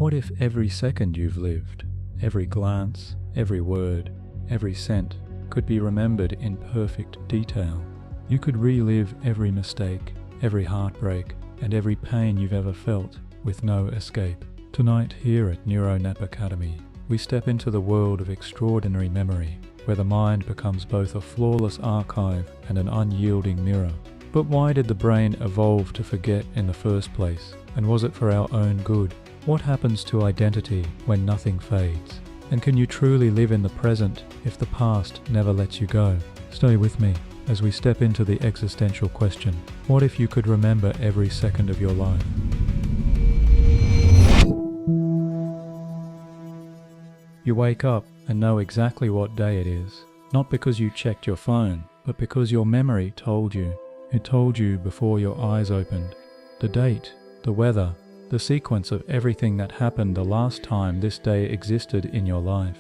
What if every second you've lived, every glance, every word, every scent could be remembered in perfect detail? You could relive every mistake, every heartbreak, and every pain you've ever felt with no escape. Tonight here at Neuro Nap Academy, we step into the world of extraordinary memory, where the mind becomes both a flawless archive and an unyielding mirror. But why did the brain evolve to forget in the first place? And was it for our own good? What happens to identity when nothing fades? And can you truly live in the present if the past never lets you go? Stay with me as we step into the existential question: what if you could remember every second of your life? You wake up and know exactly what day it is, not because you checked your phone, but because your memory told you. It told you before your eyes opened. The date, the weather, the sequence of everything that happened the last time this day existed in your life.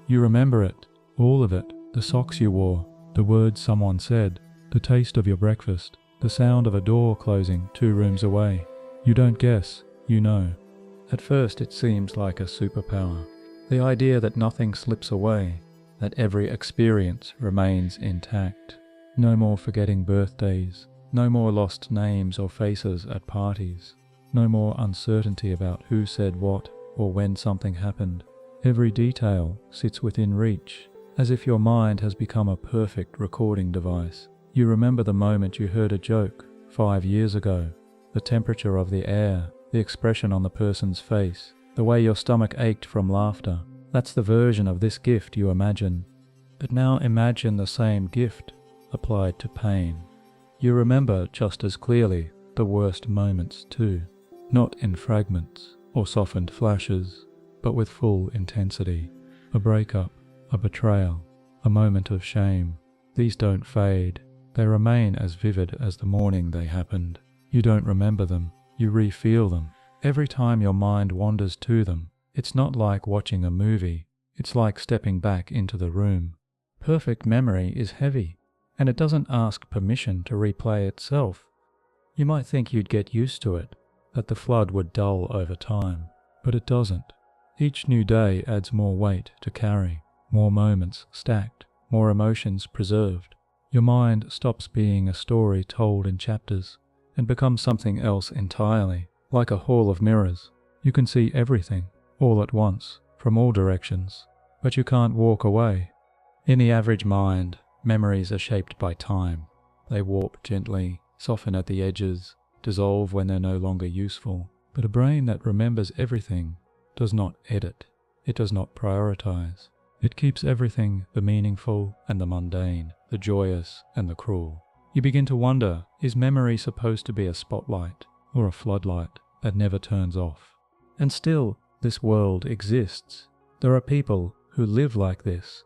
You remember it, all of it, the socks you wore, the words someone said, the taste of your breakfast, the sound of a door closing 2 rooms away. You don't guess, you know. At first it seems like a superpower. The idea that nothing slips away, that every experience remains intact. No more forgetting birthdays, no more lost names or faces at parties, no more uncertainty about who said what or when something happened. Every detail sits within reach, as if your mind has become a perfect recording device. You remember the moment you heard a joke 5 years ago, the temperature of the air, the expression on the person's face, the way your stomach ached from laughter. That's the version of this gift you imagine. But now imagine the same gift applied to pain. You remember just as clearly the worst moments too, not in fragments or softened flashes, but with full intensity. A breakup, a betrayal, a moment of shame. These don't fade. They remain as vivid as the morning they happened. You don't remember them, you re-feel them. Every time your mind wanders to them, it's not like watching a movie, it's like stepping back into the room. Perfect memory is heavy, and it doesn't ask permission to replay itself. You might think you'd get used to it, that the flood would dull over time, but it doesn't. Each new day adds more weight to carry, more moments stacked, more emotions preserved. Your mind stops being a story told in chapters and becomes something else entirely. Like a hall of mirrors, you can see everything, all at once, from all directions, but you can't walk away. In the average mind, memories are shaped by time. They warp gently, soften at the edges, dissolve when they're no longer useful. But a brain that remembers everything does not edit. It does not prioritize. It keeps everything, the meaningful and the mundane, the joyous and the cruel. You begin to wonder, is memory supposed to be a spotlight or a floodlight that never turns off? And still, this world exists. There are people who live like this.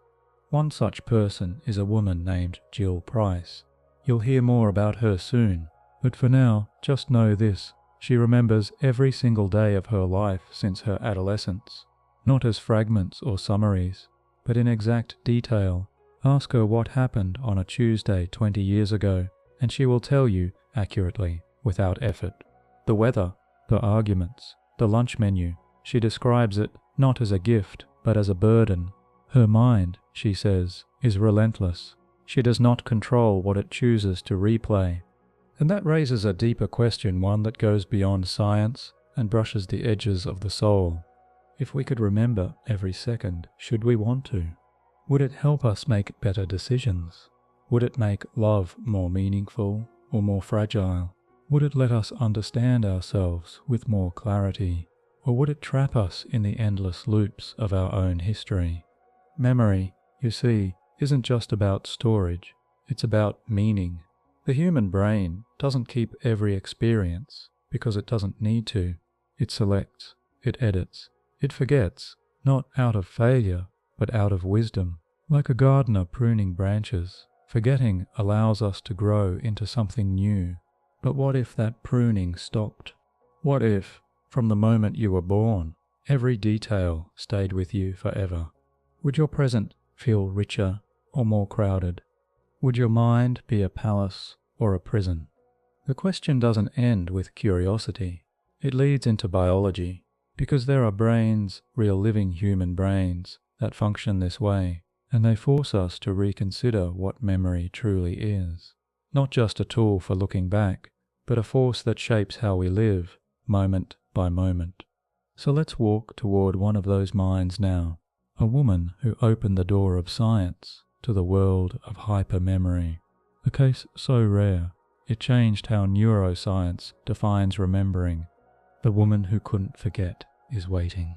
One such person is a woman named Jill Price. You'll hear more about her soon, but for now, just know this: she remembers every single day of her life since her adolescence, not as fragments or summaries, but in exact detail. Ask her what happened on a Tuesday 20 years ago, and she will tell you accurately, without effort. The weather, the arguments, the lunch menu. She describes it not as a gift, but as a burden. Her mind, she says, is relentless. She does not control what it chooses to replay. And that raises a deeper question, one that goes beyond science and brushes the edges of the soul. If we could remember every second, should we want to? Would it help us make better decisions? Would it make love more meaningful or more fragile? Would it let us understand ourselves with more clarity? Or would it trap us in the endless loops of our own history? Memory, you see, isn't just about storage. It's about meaning. The human brain doesn't keep every experience because it doesn't need to. It selects, it edits, it forgets, not out of failure, but out of wisdom. Like a gardener pruning branches, forgetting allows us to grow into something new. But what if that pruning stopped? What if, from the moment you were born, every detail stayed with you forever? Would your present feel richer or more crowded? Would your mind be a palace or a prison? The question doesn't end with curiosity. It leads into biology. Because there are brains, real living human brains, that function this way, and they force us to reconsider what memory truly is. Not just a tool for looking back, but a force that shapes how we live, moment by moment. So let's walk toward one of those minds now, a woman who opened the door of science to the world of hypermemory. A case so rare, it changed how neuroscience defines remembering. The woman who couldn't forget is waiting.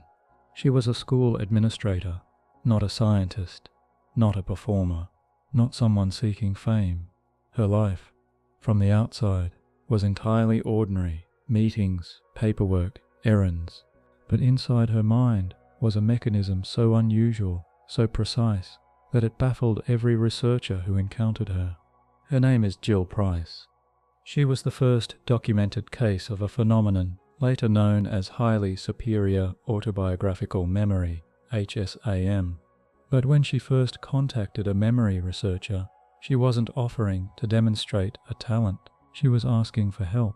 She was a school administrator, not a scientist, not a performer, not someone seeking fame. Her life, from the outside, was entirely ordinary: meetings, paperwork, errands. But inside her mind was a mechanism so unusual, so precise, that it baffled every researcher who encountered her. Her name is Jill Price. She was the first documented case of a phenomenon later known as highly superior autobiographical memory, HSAM. But when she first contacted a memory researcher, she wasn't offering to demonstrate a talent. She was asking for help.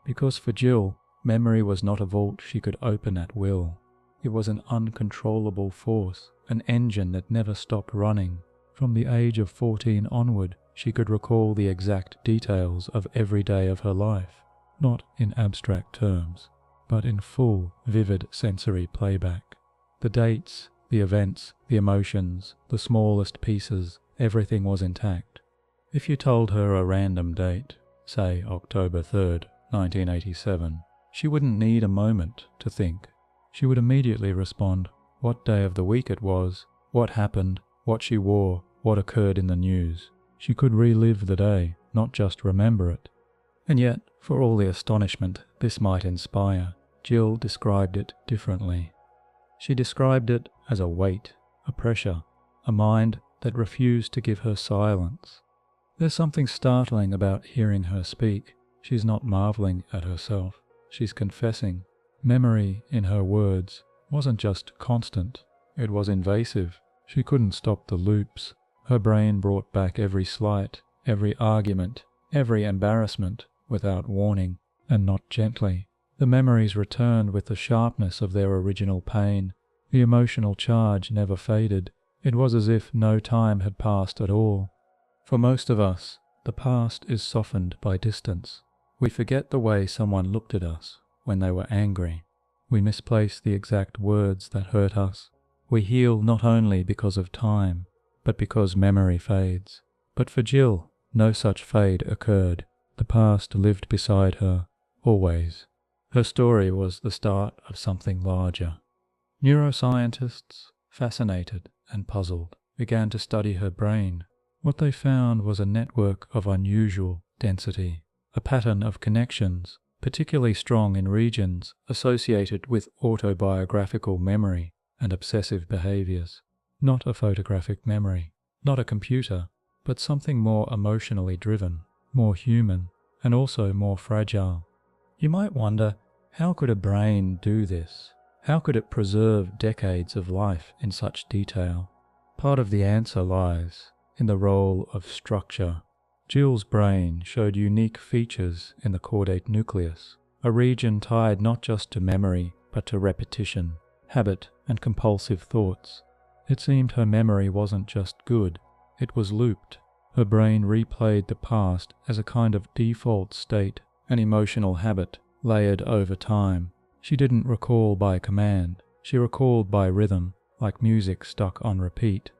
Because for Jill, memory was not a vault she could open at will. It was an uncontrollable force, an engine that never stopped running. From the age of 14 onward, she could recall the exact details of every day of her life, not in abstract terms, but in full, vivid sensory playback. The dates, the events, the emotions, the smallest pieces, everything was intact. If you told her a random date, say October 3rd, 1987, she wouldn't need a moment to think. She would immediately respond what day of the week it was, what happened, what she wore, what occurred in the news. She could relive the day, not just remember it. And yet, for all the astonishment this might inspire, Jill described it differently. She described it as a weight, a pressure, a mind that refused to give her silence. There's something startling about hearing her speak. She's not marveling at herself. She's confessing. Memory, in her words, wasn't just constant. It was invasive. She couldn't stop the loops. Her brain brought back every slight, every argument, every embarrassment, without warning, and not gently. The memories returned with the sharpness of their original pain. The emotional charge never faded. It was as if no time had passed at all. For most of us, the past is softened by distance. We forget the way someone looked at us when they were angry. We misplace the exact words that hurt us. We heal not only because of time, but because memory fades. But for Jill, no such fade occurred. The past lived beside her, always. Her story was the start of something larger. Neuroscientists, fascinated and puzzled, began to study her brain. What they found was a network of unusual density, a pattern of connections, particularly strong in regions associated with autobiographical memory and obsessive behaviors. Not a photographic memory, not a computer, but something more emotionally driven, more human, and also more fragile. You might wonder, how could a brain do this? How could it preserve decades of life in such detail? Part of the answer lies in the role of structure. Jill's brain showed unique features in the caudate nucleus, a region tied not just to memory, but to repetition, habit, and compulsive thoughts. It seemed her memory wasn't just good, it was looped. Her brain replayed the past as a kind of default state, an emotional habit layered over time. She didn't recall by command, she recalled by rhythm, like music stuck on repeat.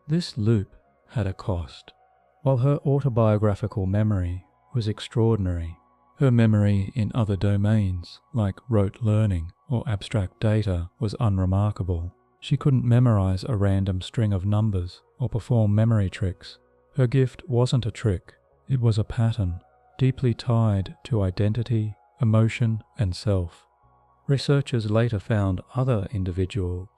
This loop had a cost. While her autobiographical memory was extraordinary, her memory in other domains, like rote learning or abstract data, was unremarkable. She couldn't memorize a random string of numbers or perform memory tricks. Her gift wasn't a trick, it was a pattern, deeply tied to identity, emotion, and self. Researchers later found other individuals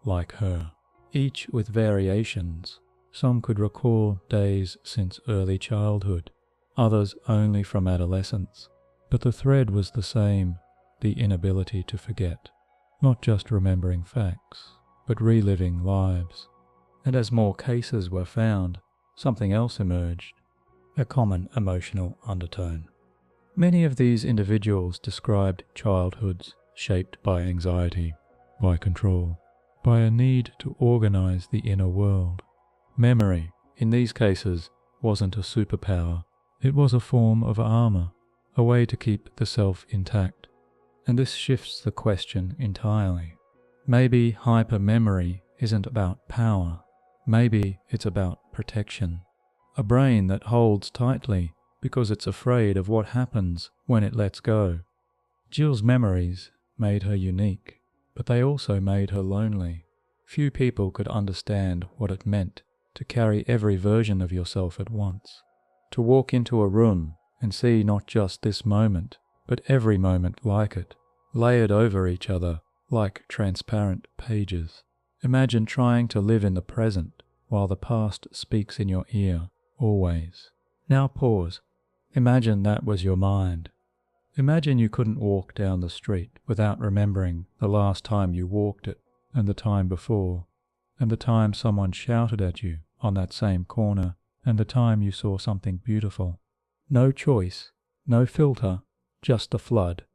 like her, each with variations. Some could recall days since early childhood, others only from adolescence. But the thread was the same, the inability to forget, not just remembering facts, but reliving lives. And as more cases were found, something else emerged, a common emotional undertone. Many of these individuals described childhoods shaped by anxiety, by control, by a need to organize the inner world. Memory, in these cases, wasn't a superpower. It was a form of armor, a way to keep the self intact. And this shifts the question entirely. Maybe hypermemory isn't about power. Maybe it's about protection. A brain that holds tightly because it's afraid of what happens when it lets go. Jill's memories made her unique, but they also made her lonely. Few people could understand what it meant to carry every version of yourself at once. To walk into a room and see not just this moment, but every moment like it, layered over each other like transparent pages. Imagine trying to live in the present while the past speaks in your ear, always. Now pause. Imagine that was your mind. Imagine you couldn't walk down the street without remembering the last time you walked it, and the time before, and the time someone shouted at you on that same corner, and the time you saw something beautiful. No choice, no filter, just a flood.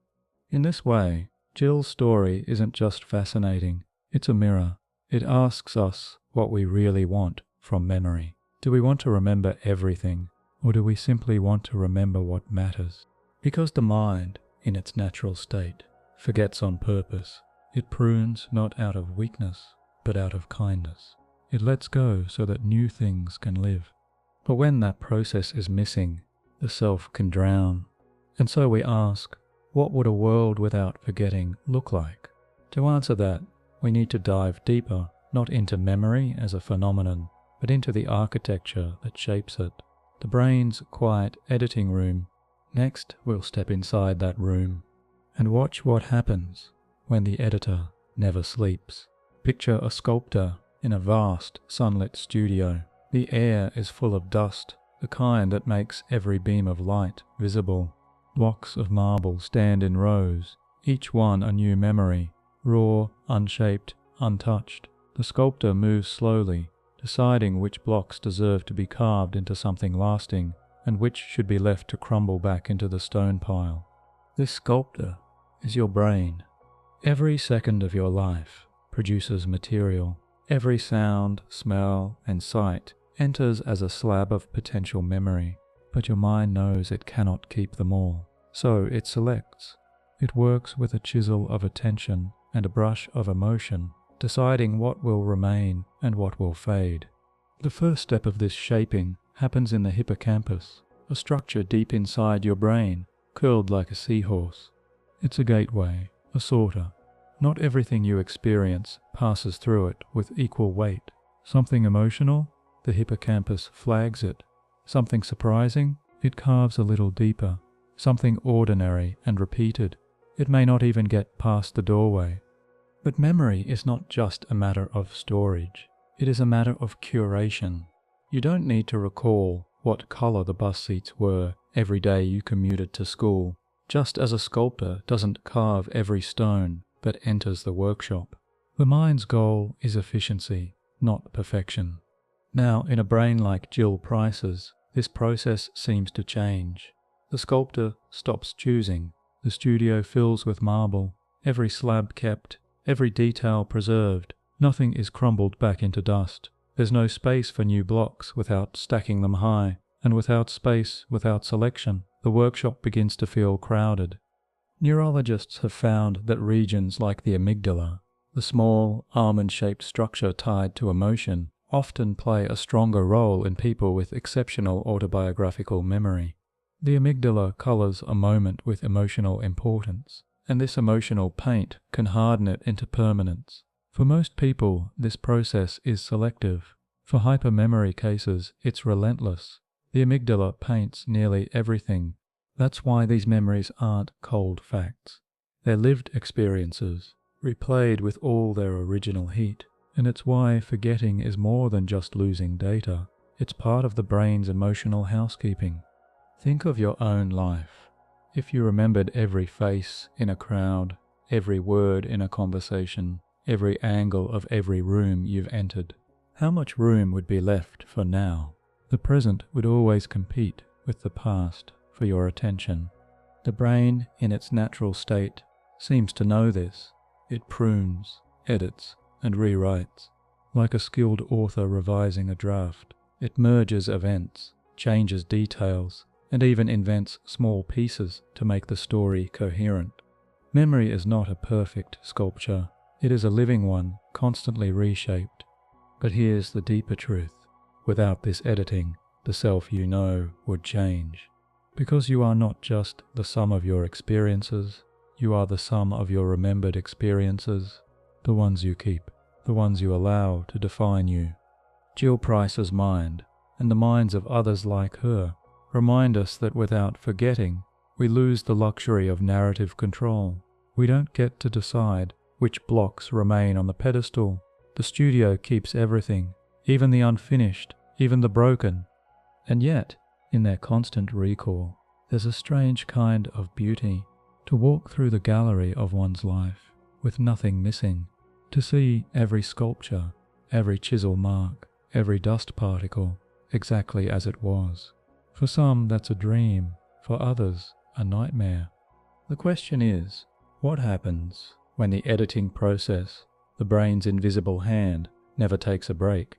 In this way, Jill's story isn't just fascinating, it's a mirror. It asks us what we really want from memory. Do we want to remember everything, or do we simply want to remember what matters? Because the mind, in its natural state, forgets on purpose. It prunes not out of weakness, but out of kindness. It lets go so that new things can live. But when that process is missing, the self can drown. And so we ask, what would a world without forgetting look like? To answer that, we need to dive deeper, not into memory as a phenomenon, but into the architecture that shapes it, the brain's quiet editing room. Next, we'll step inside that room and watch what happens when the editor never sleeps. Picture a sculptor in a vast, sunlit studio. The air is full of dust, the kind that makes every beam of light visible. Blocks of marble stand in rows, each one a new memory, raw, unshaped, untouched. The sculptor moves slowly, deciding which blocks deserve to be carved into something lasting, and which should be left to crumble back into the stone pile. This sculptor is your brain. Every second of your life produces material. Every sound, smell, and sight enters as a slab of potential memory, but your mind knows it cannot keep them all. So it selects. It works with a chisel of attention and a brush of emotion, deciding what will remain and what will fade. The first step of this shaping happens in the hippocampus, a structure deep inside your brain, curled like a seahorse. It's a gateway, a sorter. Not everything you experience passes through it with equal weight. Something emotional, the hippocampus flags it. Something surprising, it carves a little deeper. Something ordinary and repeated, it may not even get past the doorway. But memory is not just a matter of storage. It is a matter of curation. You don't need to recall what color the bus seats were every day you commuted to school, just as a sculptor doesn't carve every stone that enters the workshop. The mind's goal is efficiency, not perfection. Now, in a brain like Jill Price's, this process seems to change. The sculptor stops choosing. The studio fills with marble, every slab kept, every detail preserved. Nothing is crumbled back into dust. There's no space for new blocks without stacking them high, and without space, without selection, the workshop begins to feel crowded. Neurologists have found that regions like the amygdala, the small, almond-shaped structure tied to emotion, often play a stronger role in people with exceptional autobiographical memory. The amygdala colors a moment with emotional importance, and this emotional paint can harden it into permanence. For most people, this process is selective. For hypermemory cases, it's relentless. The amygdala paints nearly everything. That's why these memories aren't cold facts. They're lived experiences, replayed with all their original heat. And it's why forgetting is more than just losing data. It's part of the brain's emotional housekeeping. Think of your own life. If you remembered every face in a crowd, every word in a conversation, every angle of every room you've entered, how much room would be left for now? The present would always compete with the past for your attention. The brain, in its natural state, seems to know this. It prunes, edits, and rewrites. Like a skilled author revising a draft, it merges events, changes details, and even invents small pieces to make the story coherent. Memory is not a perfect sculpture. It is a living one, constantly reshaped. But here's the deeper truth. Without this editing, the self you know would change. Because you are not just the sum of your experiences, you are the sum of your remembered experiences, the ones you keep, the ones you allow to define you. Jill Price's mind, and the minds of others like her, remind us that without forgetting, we lose the luxury of narrative control. We don't get to decide which blocks remain on the pedestal. The studio keeps everything, even the unfinished, even the broken. And yet, in their constant recall, there's a strange kind of beauty to walk through the gallery of one's life with nothing missing, to see every sculpture, every chisel mark, every dust particle exactly as it was. For some, that's a dream. For others, a nightmare. The question is, what happens when the editing process, the brain's invisible hand, never takes a break?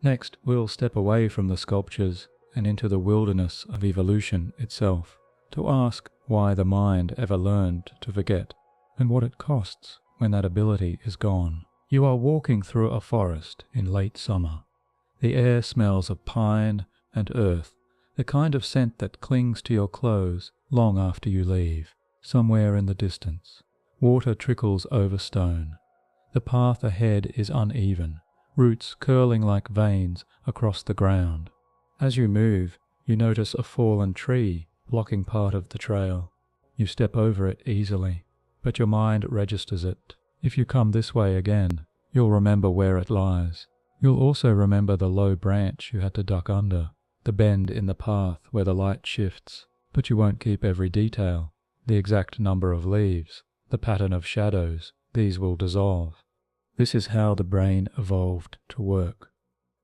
Next, we'll step away from the sculptures and into the wilderness of evolution itself, to ask why the mind ever learned to forget, and what it costs when that ability is gone. You are walking through a forest in late summer. The air smells of pine and earth, the kind of scent that clings to your clothes long after you leave. Somewhere in the distance, water trickles over stone. The path ahead is uneven, roots curling like veins across the ground. As you move, you notice a fallen tree blocking part of the trail. You step over it easily, but your mind registers it. If you come this way again, you'll remember where it lies. You'll also remember the low branch you had to duck under, the bend in the path where the light shifts, but you won't keep every detail. The exact number of leaves, the pattern of shadows, these will dissolve. This is how the brain evolved to work.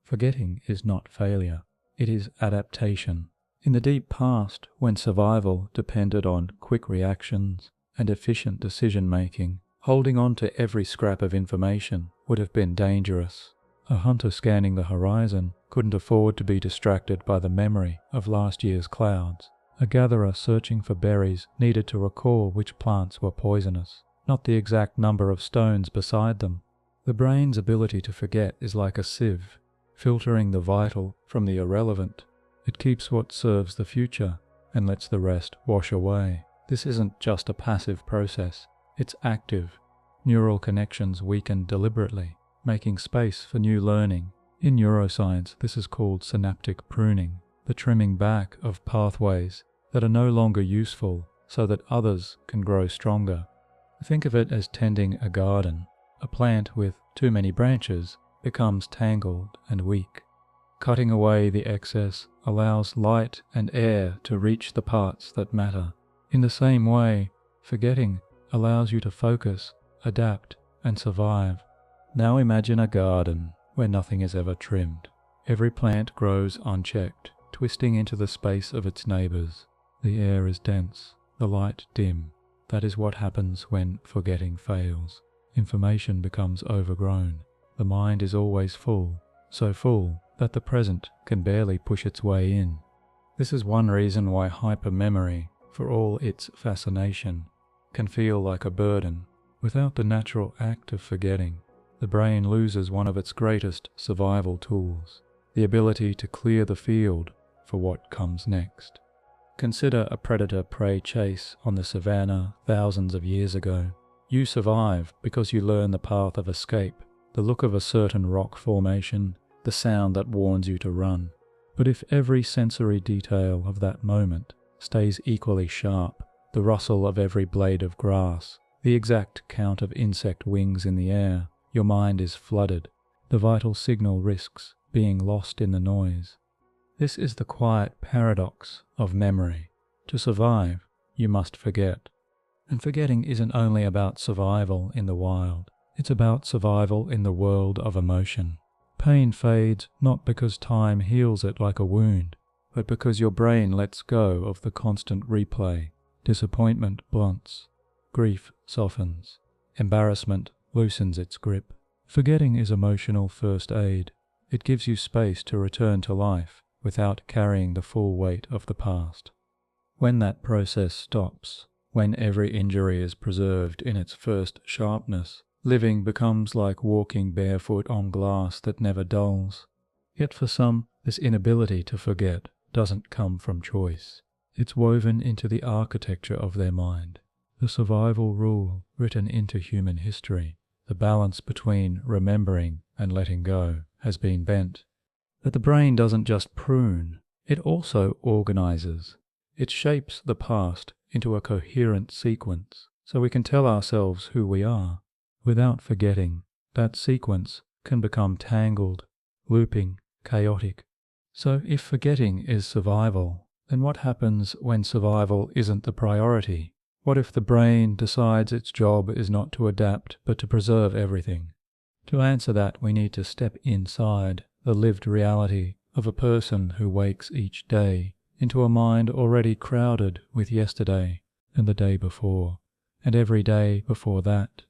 Forgetting is not failure, it is adaptation. In the deep past, when survival depended on quick reactions and efficient decision-making, holding on to every scrap of information would have been dangerous. A hunter scanning the horizon couldn't afford to be distracted by the memory of last year's clouds. A gatherer searching for berries needed to recall which plants were poisonous, not the exact number of stones beside them. The brain's ability to forget is like a sieve, filtering the vital from the irrelevant. It keeps what serves the future and lets the rest wash away. This isn't just a passive process, it's active. Neural connections weaken deliberately, making space for new learning. In neuroscience, this is called synaptic pruning, the trimming back of pathways that are no longer useful so that others can grow stronger. Think of it as tending a garden. A plant with too many branches becomes tangled and weak. Cutting away the excess allows light and air to reach the parts that matter. In the same way, forgetting allows you to focus, adapt, and survive. Now imagine a garden where nothing is ever trimmed. Every plant grows unchecked, twisting into the space of its neighbors. The air is dense, the light dim. That is what happens when forgetting fails. Information becomes overgrown. The mind is always full, so full that the present can barely push its way in. This is one reason why hypermemory, for all its fascination, can feel like a burden. Without the natural act of forgetting, the brain loses one of its greatest survival tools, the ability to clear the field for what comes next. Consider a predator-prey chase on the savannah thousands of years ago. You survive because you learn the path of escape, the look of a certain rock formation, the sound that warns you to run. But if every sensory detail of that moment stays equally sharp, the rustle of every blade of grass, the exact count of insect wings in the air, your mind is flooded. The vital signal risks being lost in the noise. This is the quiet paradox of memory. To survive, you must forget. And forgetting isn't only about survival in the wild. It's about survival in the world of emotion. Pain fades not because time heals it like a wound, but because your brain lets go of the constant replay. Disappointment blunts. grief softens. Embarrassment loosens its grip. Forgetting is emotional first aid. It gives you space to return to life without carrying the full weight of the past. When that process stops, when every injury is preserved in its first sharpness, living becomes like walking barefoot on glass that never dulls. Yet for some, this inability to forget doesn't come from choice. It's woven into the architecture of their mind, the survival rule written into human history. The balance between remembering and letting go has been bent. But the brain doesn't just prune, it also organizes. It shapes the past into a coherent sequence so we can tell ourselves who we are. Without forgetting, that sequence can become tangled, looping, chaotic. So if forgetting is survival, then what happens when survival isn't the priority? What if the brain decides its job is not to adapt but to preserve everything? To answer that, we need to step inside the lived reality of a person who wakes each day into a mind already crowded with yesterday and the day before, and every day before that.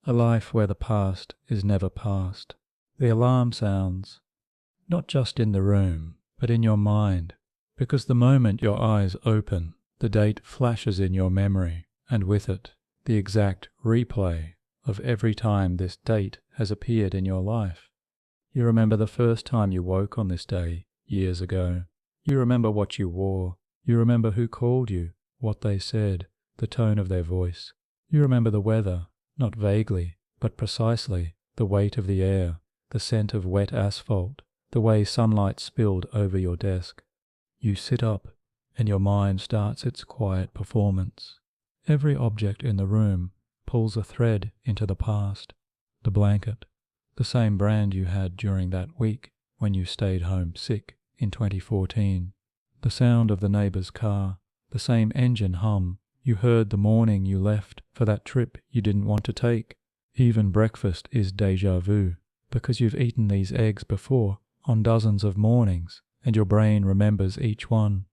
A life where the past is never past. The alarm sounds, not just in the room, but in your mind, because the moment your eyes open, the date flashes in your memory, and with it, the exact replay of every time this date has appeared in your life. You remember the first time you woke on this day, years ago. You remember what you wore. You remember who called you, what they said, the tone of their voice. You remember the weather, not vaguely, but precisely, the weight of the air, the scent of wet asphalt, the way sunlight spilled over your desk. You sit up, and your mind starts its quiet performance. Every object in the room pulls a thread into the past. The blanket, the same brand you had during that week when you stayed home sick in 2014. The sound of the neighbor's car, the same engine hum you heard the morning you left for that trip you didn't want to take. Even breakfast is déjà vu, because you've eaten these eggs before on dozens of mornings, and your brain remembers each one.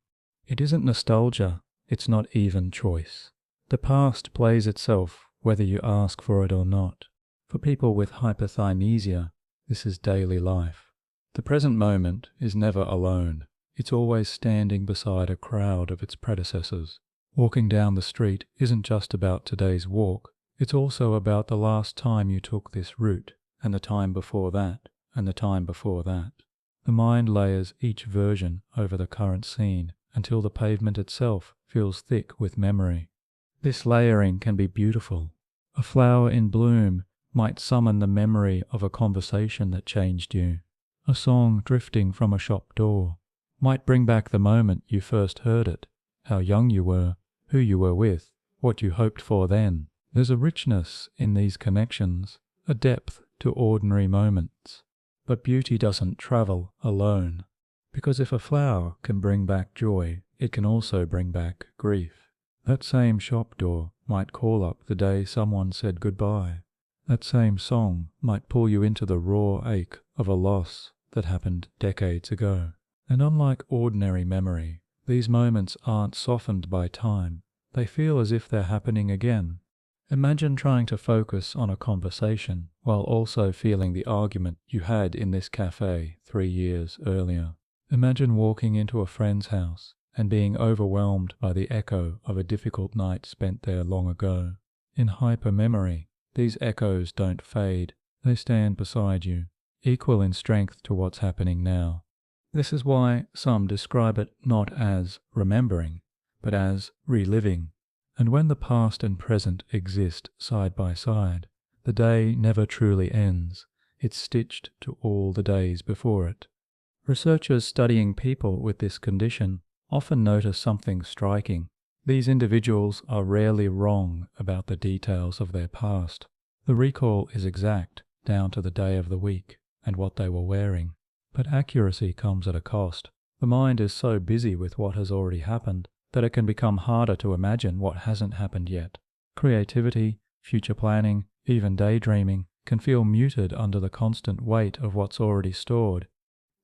It isn't nostalgia, it's not even choice. The past plays itself whether you ask for it or not. For people with hyperthymesia, this is daily life. The present moment is never alone. It's always standing beside a crowd of its predecessors. Walking down the street isn't just about today's walk, it's also about the last time you took this route, and the time before that, and the time before that. The mind layers each version over the current scene until the pavement itself feels thick with memory. This layering can be beautiful. A flower in bloom might summon the memory of a conversation that changed you. A song drifting from a shop door might bring back the moment you first heard it, how young you were, who you were with, what you hoped for then. There's a richness in these connections, a depth to ordinary moments. But beauty doesn't travel alone, because if a flower can bring back joy, it can also bring back grief. That same shop door might call up the day someone said goodbye. That same song might pull you into the raw ache of a loss that happened decades ago. And unlike ordinary memory, these moments aren't softened by time. They feel as if they're happening again. Imagine trying to focus on a conversation while also feeling the argument you had in this cafe 3 years earlier. Imagine walking into a friend's house and being overwhelmed by the echo of a difficult night spent there long ago. In hypermemory, these echoes don't fade, they stand beside you, equal in strength to what's happening now. This is why some describe it not as remembering, but as reliving. And when the past and present exist side by side, the day never truly ends, it's stitched to all the days before it. Researchers studying people with this condition often notice something striking. These individuals are rarely wrong about the details of their past. The recall is exact, down to the day of the week and what they were wearing. But accuracy comes at a cost. The mind is so busy with what has already happened that it can become harder to imagine what hasn't happened yet. Creativity, future planning, even daydreaming can feel muted under the constant weight of what's already stored.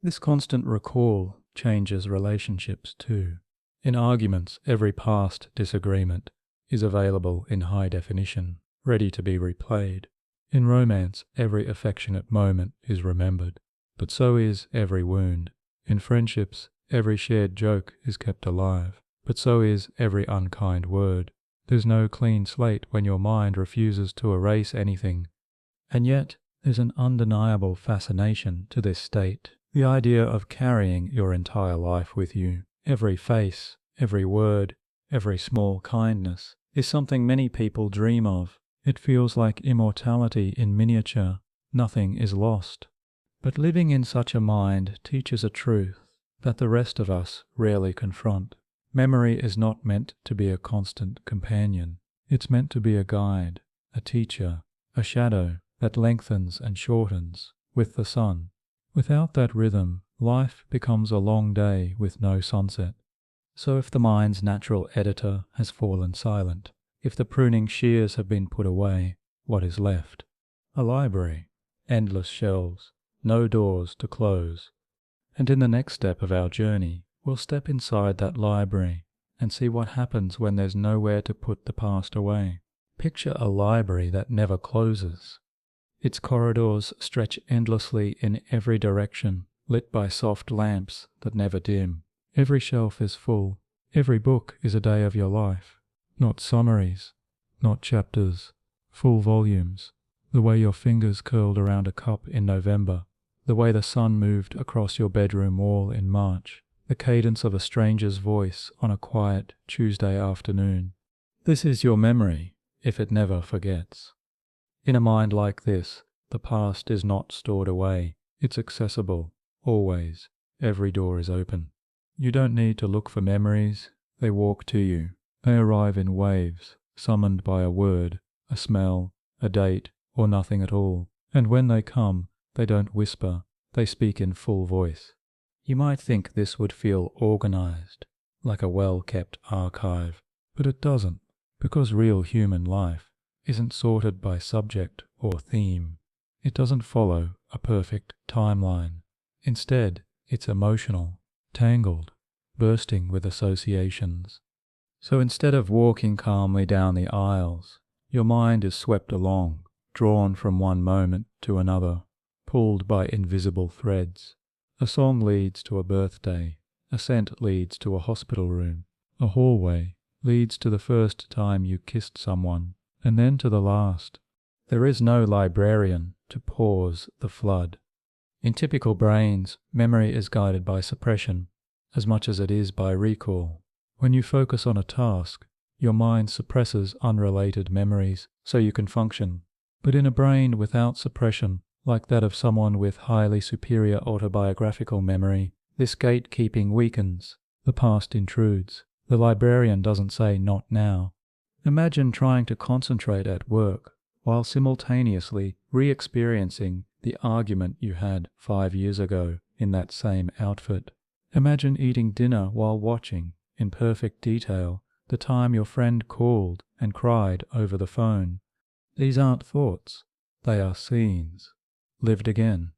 This constant recall changes relationships too. In arguments, every past disagreement, is available in high definition, ready to be replayed. In romance, every affectionate moment is remembered, but so is every wound. In friendships, every shared joke is kept alive, but so is every unkind word. There's no clean slate when your mind refuses to erase anything. And yet, there's an undeniable fascination to this state, the idea of carrying your entire life with you. Every face, every word, every small kindness is something many people dream of. It feels like immortality in miniature. Nothing is lost. But living in such a mind teaches a truth that the rest of us rarely confront. Memory is not meant to be a constant companion. It's meant to be a guide, a teacher, a shadow that lengthens and shortens with the sun. Without that rhythm, life becomes a long day with no sunset. So if the mind's natural editor has fallen silent, if the pruning shears have been put away, what is left? A library, endless shelves, no doors to close. And in the next step of our journey, we'll step inside that library and see what happens when there's nowhere to put the past away. Picture a library that never closes. Its corridors stretch endlessly in every direction, lit by soft lamps that never dim. Every shelf is full. Every book is a day of your life. Not summaries, not chapters, full volumes. The way your fingers curled around a cup in November. The way the sun moved across your bedroom wall in March. The cadence of a stranger's voice on a quiet Tuesday afternoon. This is your memory, if it never forgets. In a mind like this, the past is not stored away. It's accessible, always. Every door is open. You don't need to look for memories. They walk to you. They arrive in waves, summoned by a word, a smell, a date, or nothing at all. And when they come, they don't whisper. They speak in full voice. You might think this would feel organized, like a well-kept archive, but it doesn't, because real human life isn't sorted by subject or theme. It doesn't follow a perfect timeline. Instead, it's emotional, tangled, bursting with associations. So instead of walking calmly down the aisles, your mind is swept along, drawn from one moment to another, pulled by invisible threads. A song leads to a birthday, a scent leads to a hospital room, a hallway leads to the first time you kissed someone, and then to the last. There is no librarian to pause the flood. In typical brains, memory is guided by suppression, as much as it is by recall. When you focus on a task, your mind suppresses unrelated memories so you can function. But in a brain without suppression, like that of someone with highly superior autobiographical memory, this gatekeeping weakens. The past intrudes. The librarian doesn't say not now. Imagine trying to concentrate at work while simultaneously re-experiencing the argument you had 5 years ago in that same outfit. Imagine eating dinner while watching, in perfect detail, the time your friend called and cried over the phone. These aren't thoughts. They are scenes. Lived again.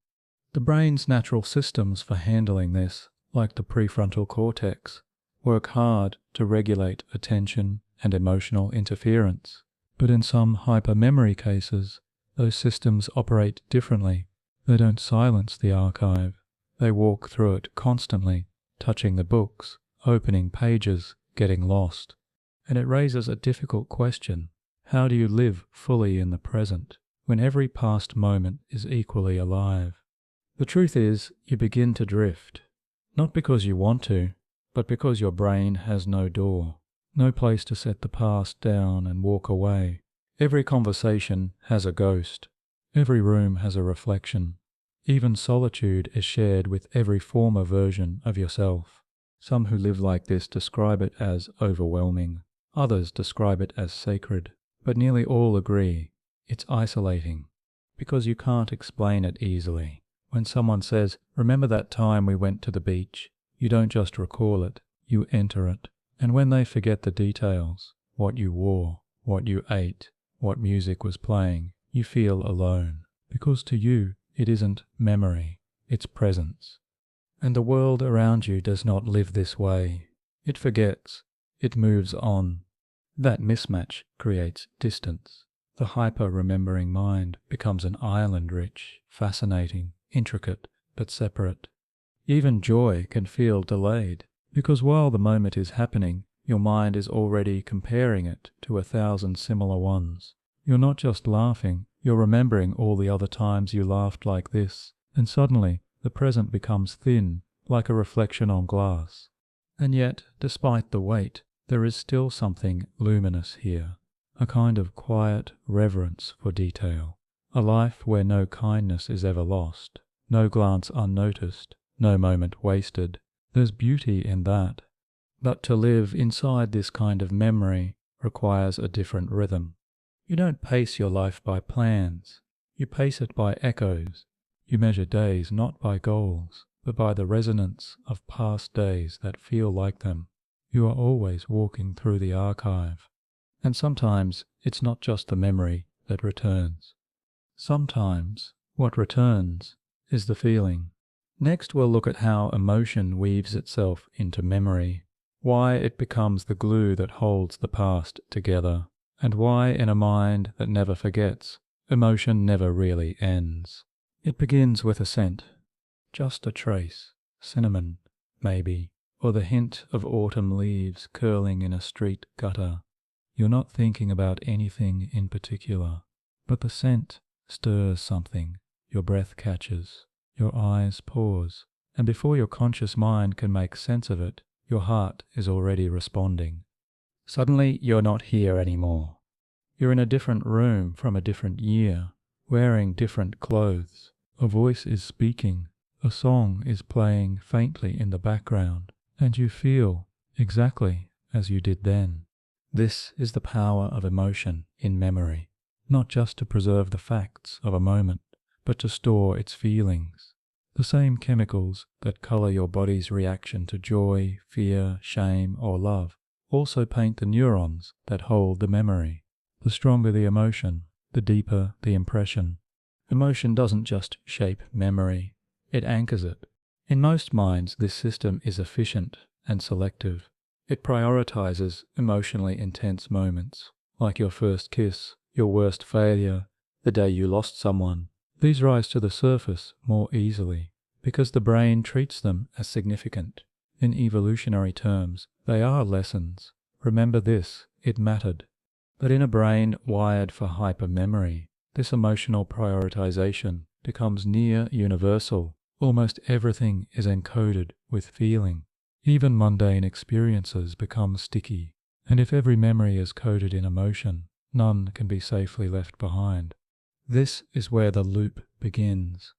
The brain's natural systems for handling this, like the prefrontal cortex, work hard to regulate attention and emotional interference. But in some hypermemory cases, those systems operate differently. They don't silence the archive. They walk through it constantly, touching the books, opening pages, getting lost. And it raises a difficult question. How do you live fully in the present, when every past moment is equally alive? The truth is, you begin to drift. Not because you want to, but because your brain has no door, no place to set the past down and walk away. Every conversation has a ghost. Every room has a reflection. Even solitude is shared with every former version of yourself. Some who live like this describe it as overwhelming. Others describe it as sacred. But nearly all agree it's isolating, because you can't explain it easily. When someone says, "Remember that time we went to the beach?" you don't just recall it, you enter it. And when they forget the details, what you wore, what you ate, what music was playing, you feel alone. Because to you, it isn't memory, it's presence. And the world around you does not live this way. It forgets. It moves on. That mismatch creates distance. The hyper-remembering mind becomes an island rich, fascinating, intricate, but separate. Even joy can feel delayed, because while the moment is happening, your mind is already comparing it to 1,000 similar ones. You're not just laughing, you're remembering all the other times you laughed like this, and suddenly the present becomes thin, like a reflection on glass. And yet, despite the weight, there is still something luminous here, a kind of quiet reverence for detail, a life where no kindness is ever lost, no glance unnoticed, no moment wasted. There's beauty in that. But to live inside this kind of memory requires a different rhythm. You don't pace your life by plans. You pace it by echoes. You measure days not by goals, but by the resonance of past days that feel like them. You are always walking through the archive. And sometimes it's not just the memory that returns. Sometimes what returns is the feeling. Next we'll look at how emotion weaves itself into memory, why it becomes the glue that holds the past together, and why in a mind that never forgets, emotion never really ends. It begins with a scent, just a trace, cinnamon, maybe, or the hint of autumn leaves curling in a street gutter. You're not thinking about anything in particular, but the scent stirs something. Your breath catches, your eyes pause, and before your conscious mind can make sense of it, your heart is already responding. Suddenly you're not here anymore. You're in a different room from a different year, wearing different clothes. A voice is speaking, a song is playing faintly in the background, and you feel exactly as you did then. This is the power of emotion in memory, not just to preserve the facts of a moment, but to store its feelings. The same chemicals that color your body's reaction to joy, fear, shame, or love also paint the neurons that hold the memory. The stronger the emotion, the deeper the impression. Emotion doesn't just shape memory, it anchors it. In most minds, this system is efficient and selective. It prioritizes emotionally intense moments, like your first kiss, your worst failure, the day you lost someone. These rise to the surface more easily, because the brain treats them as significant. In evolutionary terms, they are lessons. Remember this, it mattered. But in a brain wired for hypermemory, this emotional prioritization becomes near universal. Almost everything is encoded with feeling. Even mundane experiences become sticky, and if every memory is coded in emotion, none can be safely left behind. This is where the loop begins.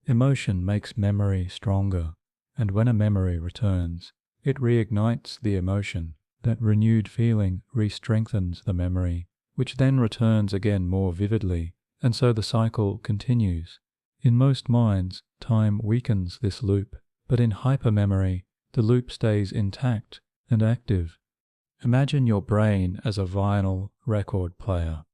Emotion makes memory stronger, and when a memory returns, it reignites the emotion. That renewed feeling re-strengthens the memory, which then returns again more vividly, and so the cycle continues. In most minds, time weakens this loop, but in hypermemory, the loop stays intact and active. Imagine your brain as a vinyl record player.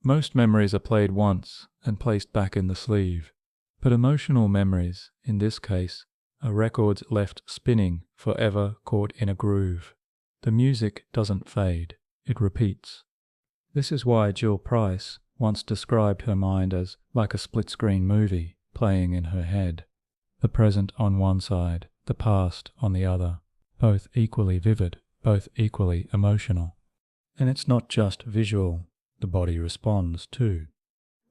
Most memories are played once and placed back in the sleeve, but emotional memories, in this case, are records left spinning forever caught in a groove. The music doesn't fade, it repeats. This is why Jill Price once described her mind as like a split-screen movie playing in her head. The present on one side, the past on the other, both equally vivid, both equally emotional. And it's not just visual, the body responds too.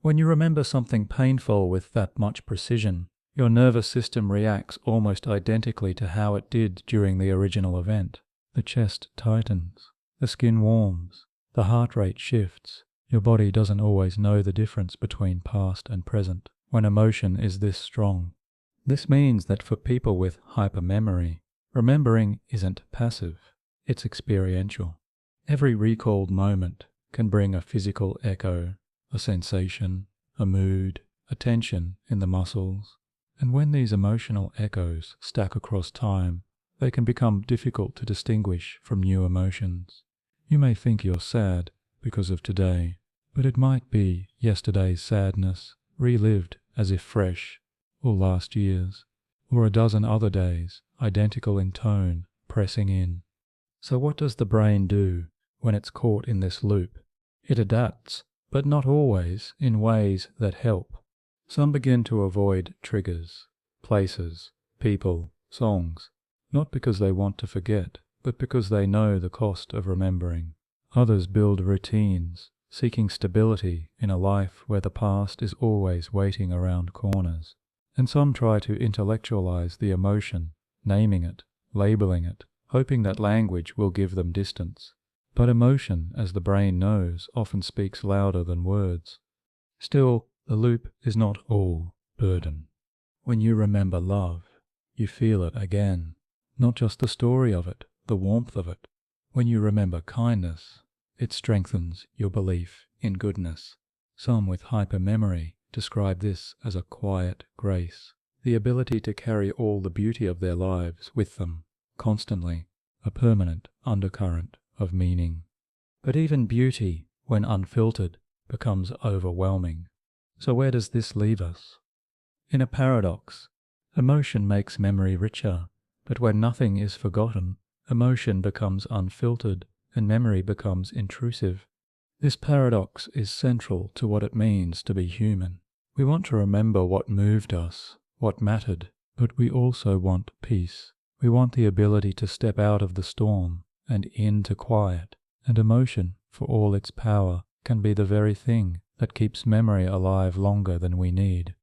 When you remember something painful with that much precision, your nervous system reacts almost identically to how it did during the original event. The chest tightens, the skin warms, the heart rate shifts. Your body doesn't always know the difference between past and present when emotion is this strong. This means that for people with hypermemory, remembering isn't passive, it's experiential. Every recalled moment can bring a physical echo, a sensation, a mood, a tension in the muscles. And when these emotional echoes stack across time, they can become difficult to distinguish from new emotions. You may think you're sad because of today, but it might be yesterday's sadness, relived as if fresh, or last year's, or a dozen other days, identical in tone, pressing in. So what does the brain do when it's caught in this loop. It adapts, but not always in ways that help. Some begin to avoid triggers, places, people, songs, not because they want to forget, but because they know the cost of remembering. Others build routines, seeking stability in a life where the past is always waiting around corners. And some try to intellectualize the emotion, naming it, labeling it, hoping that language will give them distance. But emotion, as the brain knows, often speaks louder than words. Still, the loop is not all burden. When you remember love, you feel it again, not just the story of it, the warmth of it. When you remember kindness, it strengthens your belief in goodness. Some with hypermemory describe this as a quiet grace, the ability to carry all the beauty of their lives with them, constantly, a permanent undercurrent of meaning. But even beauty, when unfiltered, becomes overwhelming. So where does this leave us? In a paradox, emotion makes memory richer, but when nothing is forgotten, emotion becomes unfiltered and memory becomes intrusive. This paradox is central to what it means to be human. We want to remember what moved us, what mattered, but we also want peace. We want the ability to step out of the storm and into quiet, and emotion, for all its power, can be the very thing that keeps memory alive longer than we need.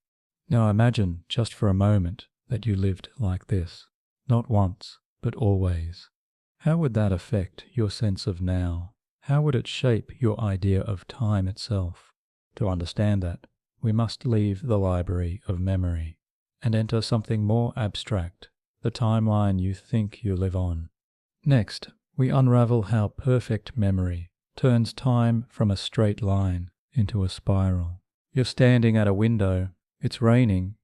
Now imagine, just for a moment, that you lived like this, not once, but always. How would that affect your sense of now? How would it shape your idea of time itself? To understand that, we must leave the library of memory and enter something more abstract, the timeline you think you live on. Next, we unravel how perfect memory turns time from a straight line into a spiral. You're standing at a window, it's raining,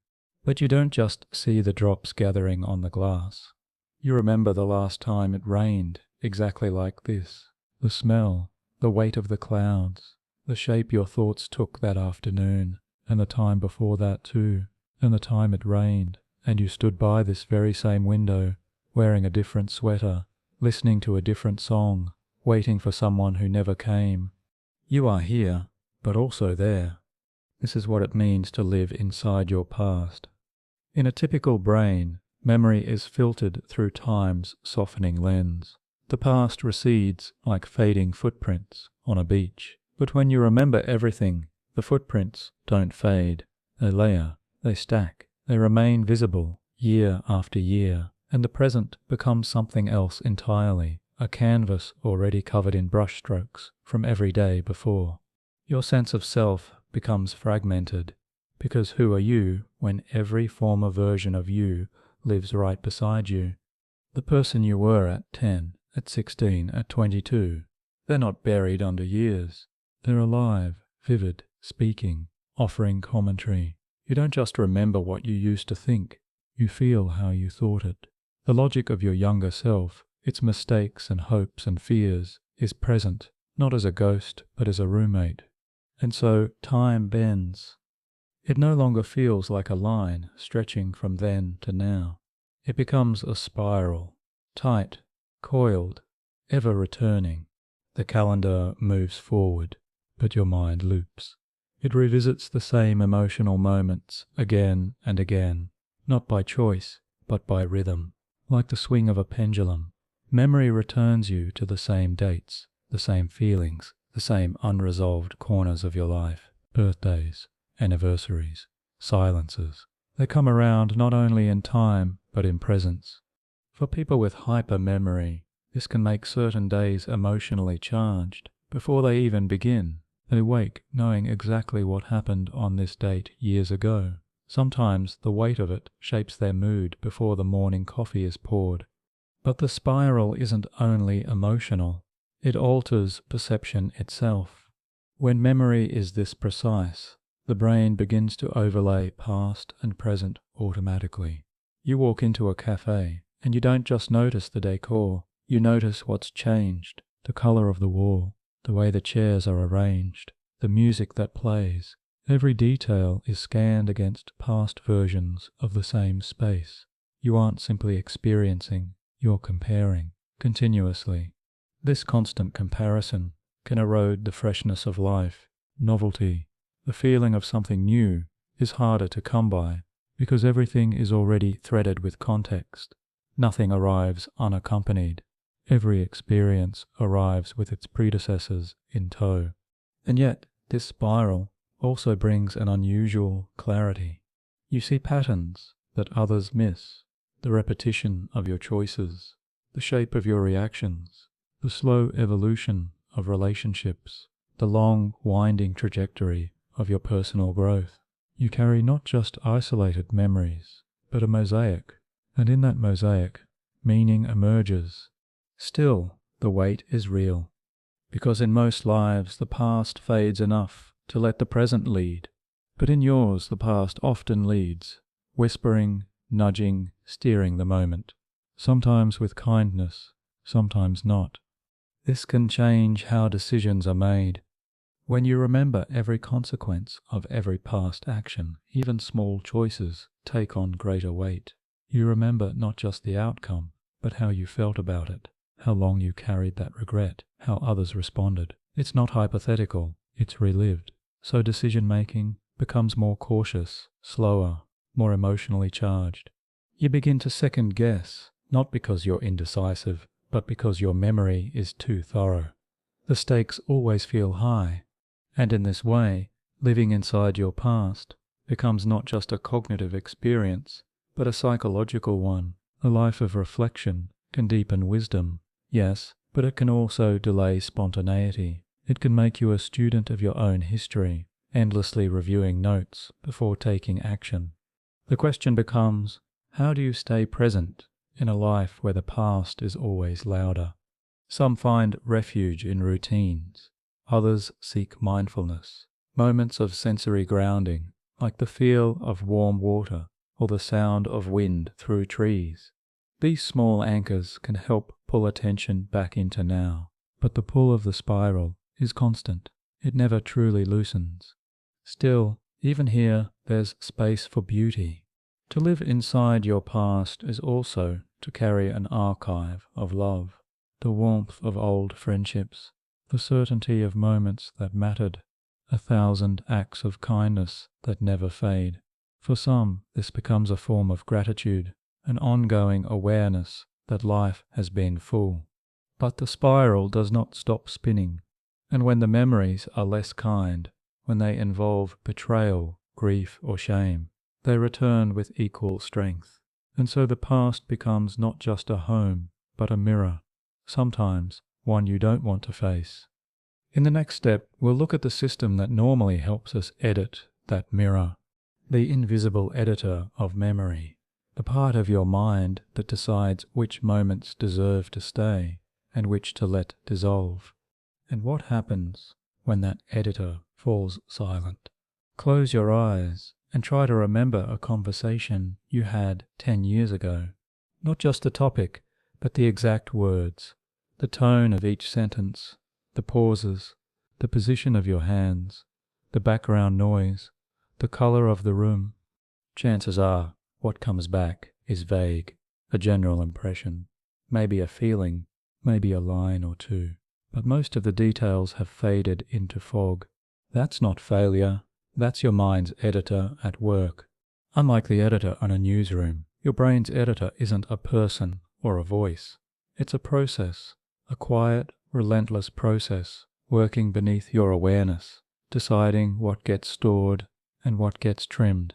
but you don't just see the drops gathering on the glass. You remember the last time it rained exactly like this, the smell, the weight of the clouds, the shape your thoughts took that afternoon, and the time before that too, and the time it rained, and you stood by this very same window, wearing a different sweater, listening to a different song, waiting for someone who never came. You are here, but also there. This is what it means to live inside your past. In a typical brain, memory is filtered through time's softening lens. The past recedes like fading footprints on a beach. But when you remember everything, the footprints don't fade. They layer, they stack, they remain visible year after year, and the present becomes something else entirely, a canvas already covered in brushstrokes from every day before. Your sense of self becomes fragmented, because who are you when every former version of you lives right beside you? The person you were at 10, at 16, at 22, they're not buried under years. They're alive, vivid, speaking, offering commentary. You don't just remember what you used to think, you feel how you thought it. The logic of your younger self, its mistakes and hopes and fears, is present, not as a ghost, but as a roommate. And so time bends. It no longer feels like a line stretching from then to now. It becomes a spiral, tight, coiled, ever returning. The calendar moves forward, but your mind loops. It revisits the same emotional moments again and again, not by choice, but by rhythm. Like the swing of a pendulum, memory returns you to the same dates, the same feelings, the same unresolved corners of your life, birthdays, anniversaries, silences. They come around not only in time, but in presence. For people with hypermemory, this can make certain days emotionally charged before they even begin. They wake knowing exactly what happened on this date years ago. Sometimes the weight of it shapes their mood before the morning coffee is poured. But the spiral isn't only emotional, it alters perception itself. When memory is this precise, the brain begins to overlay past and present automatically. You walk into a cafe, and you don't just notice the decor, you notice what's changed, the color of the wall, the way the chairs are arranged, the music that plays. Every detail is scanned against past versions of the same space. You aren't simply experiencing, you're comparing, continuously. This constant comparison can erode the freshness of life. Novelty, the feeling of something new, is harder to come by because everything is already threaded with context. Nothing arrives unaccompanied. Every experience arrives with its predecessors in tow. And yet, this spiral also brings an unusual clarity. You see patterns that others miss, the repetition of your choices, the shape of your reactions, the slow evolution of relationships, the long, winding trajectory of your personal growth. You carry not just isolated memories, but a mosaic, and in that mosaic, meaning emerges. Still, the weight is real, because in most lives the past fades enough to let the present lead, but in yours the past often leads, whispering, nudging, steering the moment, sometimes with kindness, sometimes not. This can change how decisions are made. When you remember every consequence of every past action, even small choices take on greater weight. You remember not just the outcome, but how you felt about it, how long you carried that regret, how others responded. It's not hypothetical, it's relived. So decision-making becomes more cautious, slower, more emotionally charged. You begin to second-guess, not because you're indecisive, but because your memory is too thorough. The stakes always feel high, and in this way, living inside your past becomes not just a cognitive experience, but a psychological one. A life of reflection can deepen wisdom, yes, but it can also delay spontaneity. It can make you a student of your own history, endlessly reviewing notes before taking action. The question becomes, how do you stay present in a life where the past is always louder? Some find refuge in routines. Others seek mindfulness, moments of sensory grounding, like the feel of warm water or the sound of wind through trees. These small anchors can help pull attention back into now, but the pull of the spiral is constant. It never truly loosens. Still, even here, there's space for beauty. To live inside your past is also to carry an archive of love, the warmth of old friendships, the certainty of moments that mattered, 1,000 acts of kindness that never fade. For some, this becomes a form of gratitude, an ongoing awareness that life has been full. But the spiral does not stop spinning, and when the memories are less kind, when they involve betrayal, grief, or shame, they return with equal strength. And so the past becomes not just a home, but a mirror, sometimes one you don't want to face. In the next step, we'll look at the system that normally helps us edit that mirror, the invisible editor of memory, the part of your mind that decides which moments deserve to stay and which to let dissolve. And what happens when that editor falls silent? Close your eyes and try to remember a conversation you had 10 years ago. Not just the topic, but the exact words, the tone of each sentence, the pauses, the position of your hands, the background noise, the color of the room. Chances are, what comes back is vague, a general impression, maybe a feeling, maybe a line or two. But most of the details have faded into fog. That's not failure, that's your mind's editor at work. Unlike the editor on a newsroom, your brain's editor isn't a person or a voice. It's a process, a quiet, relentless process, working beneath your awareness, deciding what gets stored and what gets trimmed.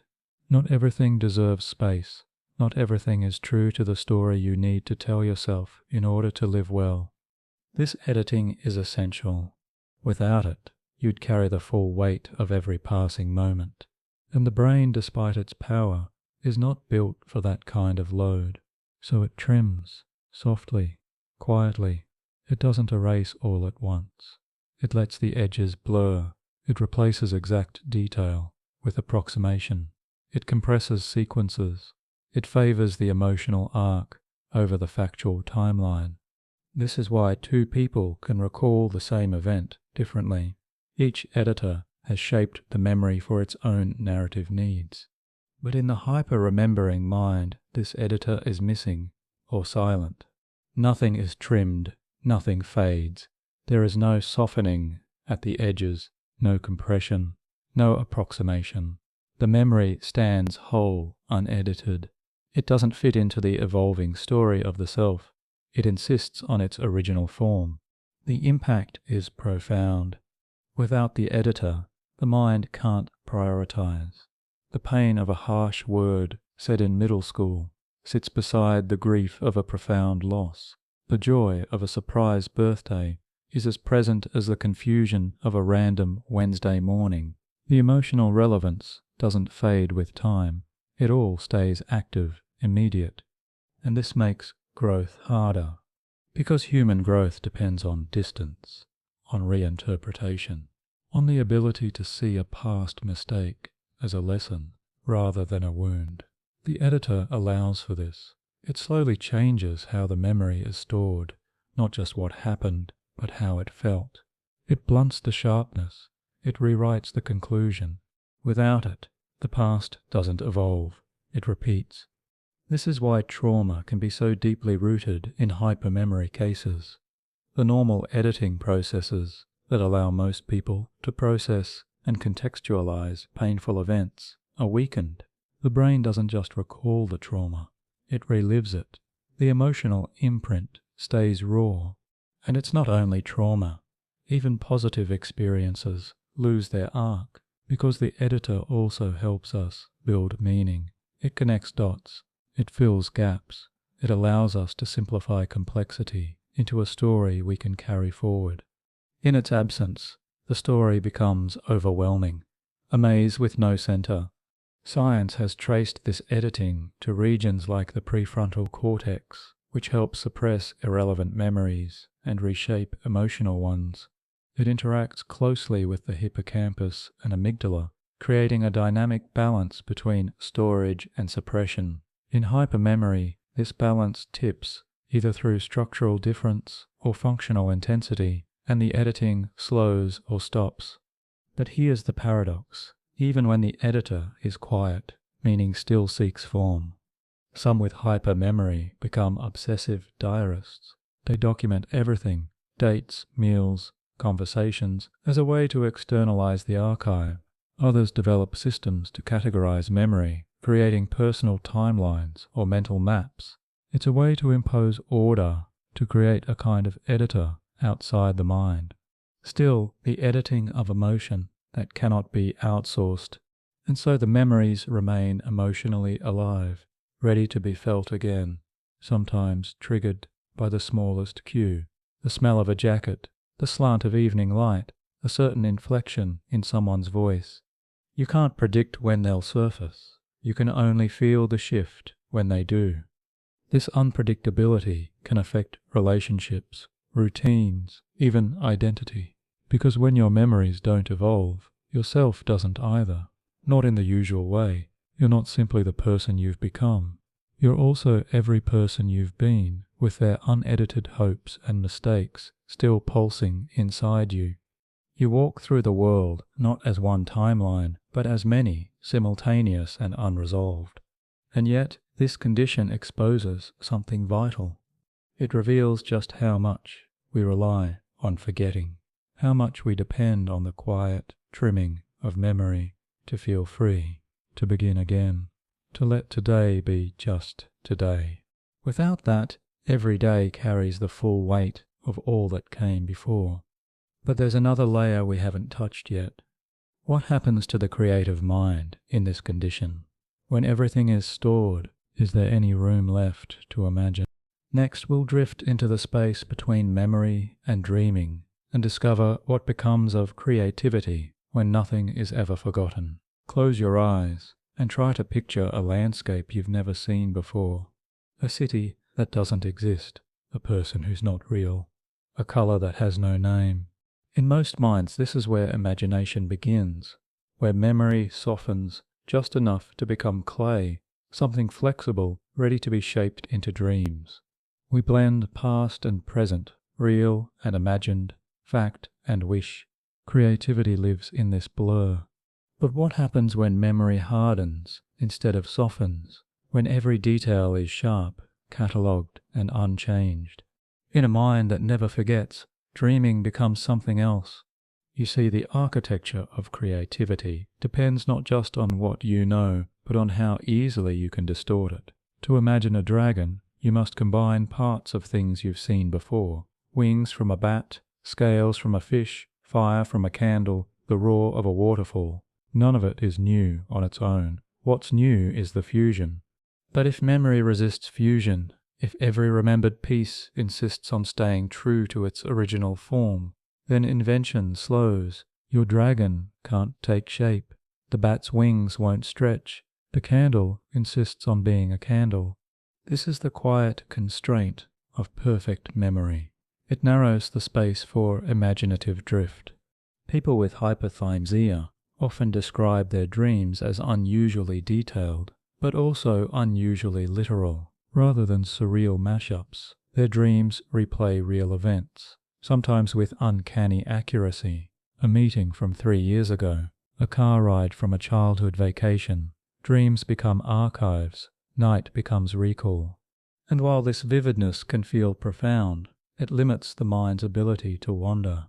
Not everything deserves space. Not everything is true to the story you need to tell yourself in order to live well. This editing is essential. Without it, you'd carry the full weight of every passing moment. And the brain, despite its power, is not built for that kind of load. So it trims, softly, quietly. It doesn't erase all at once. It lets the edges blur. It replaces exact detail with approximation. It compresses sequences. It favors the emotional arc over the factual timeline. This is why two people can recall the same event differently. Each editor has shaped the memory for its own narrative needs. But in the hyper-remembering mind, this editor is missing or silent. Nothing is trimmed, Nothing fades. There is no softening at the edges, no compression, no approximation. The memory stands whole, unedited. It doesn't fit into the evolving story of the self. It insists on its original form. The impact is profound. Without the editor, the mind can't prioritize. The pain of a harsh word said in middle school sits beside the grief of a profound loss. The joy of a surprise birthday is as present as the confusion of a random Wednesday morning. The emotional relevance doesn't fade with time. It all stays active, immediate. And this makes growth harder, because human growth depends on distance, on reinterpretation, on the ability to see a past mistake as a lesson rather than a wound. The editor allows for this. It slowly changes how the memory is stored, not just what happened, but how it felt. It blunts the sharpness. It rewrites the conclusion. Without it, the past doesn't evolve. It repeats. This is why trauma can be so deeply rooted in hypermemory cases. The normal editing processes that allow most people to process and contextualize painful events are weakened. The brain doesn't just recall the trauma, it relives it. The emotional imprint stays raw. And it's not only trauma. Even positive experiences lose their arc, because the editor also helps us build meaning. It connects dots. It fills gaps. It allows us to simplify complexity into a story we can carry forward. In its absence, the story becomes overwhelming, a maze with no center. Science has traced this editing to regions like the prefrontal cortex, which help suppress irrelevant memories and reshape emotional ones. It interacts closely with the hippocampus and amygdala, creating a dynamic balance between storage and suppression. In hypermemory, this balance tips, either through structural difference or functional intensity, and the editing slows or stops. But here's the paradox. Even when the editor is quiet, meaning still seeks form. Some with hypermemory become obsessive diarists. They document everything, dates, meals, conversations, as a way to externalize the archive. Others develop systems to categorize memory, creating personal timelines or mental maps. It's a way to impose order, to create a kind of editor outside the mind. Still, the editing of emotion that cannot be outsourced, and so the memories remain emotionally alive, ready to be felt again, sometimes triggered by the smallest cue, the smell of a jacket, the slant of evening light, a certain inflection in someone's voice. You can't predict when they'll surface. You can only feel the shift when they do. This unpredictability can affect relationships, routines, even identity. Because when your memories don't evolve, yourself doesn't either. Not in the usual way. You're not simply the person you've become. You're also every person you've been, with their unedited hopes and mistakes still pulsing inside you. You walk through the world not as one timeline, but as many, simultaneous and unresolved. And yet, this condition exposes something vital. It reveals just how much we rely on forgetting, how much we depend on the quiet trimming of memory to feel free, to begin again, to let today be just today. Without that, every day carries the full weight of all that came before. But there's another layer we haven't touched yet. What happens to the creative mind in this condition? When everything is stored, is there any room left to imagine? Next, we'll drift into the space between memory and dreaming and discover what becomes of creativity when nothing is ever forgotten. Close your eyes and try to picture a landscape you've never seen before. A city that doesn't exist, a person who's not real, a color that has no name. In most minds, this is where imagination begins, where memory softens just enough to become clay, something flexible, ready to be shaped into dreams. We blend past and present, real and imagined, fact and wish. Creativity lives in this blur. But what happens when memory hardens instead of softens, when every detail is sharp, catalogued and unchanged? In a mind that never forgets, dreaming becomes something else. You see, the architecture of creativity depends not just on what you know, but on how easily you can distort it. To imagine a dragon, you must combine parts of things you've seen before: wings from a bat, scales from a fish, fire from a candle, the roar of a waterfall. None of it is new on its own. What's new is the fusion. But if memory resists fusion, if every remembered piece insists on staying true to its original form, then invention slows. Your dragon can't take shape. The bat's wings won't stretch. The candle insists on being a candle. This is the quiet constraint of perfect memory. It narrows the space for imaginative drift. People with hyperthymesia often describe their dreams as unusually detailed, but also unusually literal. Rather than surreal mashups, their dreams replay real events, sometimes with uncanny accuracy. A meeting from 3 years ago, a car ride from a childhood vacation. Dreams become archives, night becomes recall. And while this vividness can feel profound, it limits the mind's ability to wander.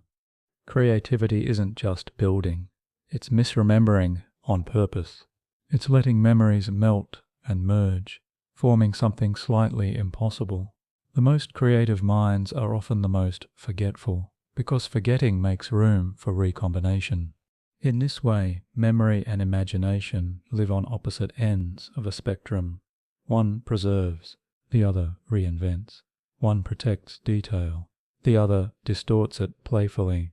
Creativity isn't just building, it's misremembering on purpose. It's letting memories melt and merge, forming something slightly impossible. The most creative minds are often the most forgetful, because forgetting makes room for recombination. In this way, memory and imagination live on opposite ends of a spectrum. One preserves, the other reinvents. One protects detail, the other distorts it playfully.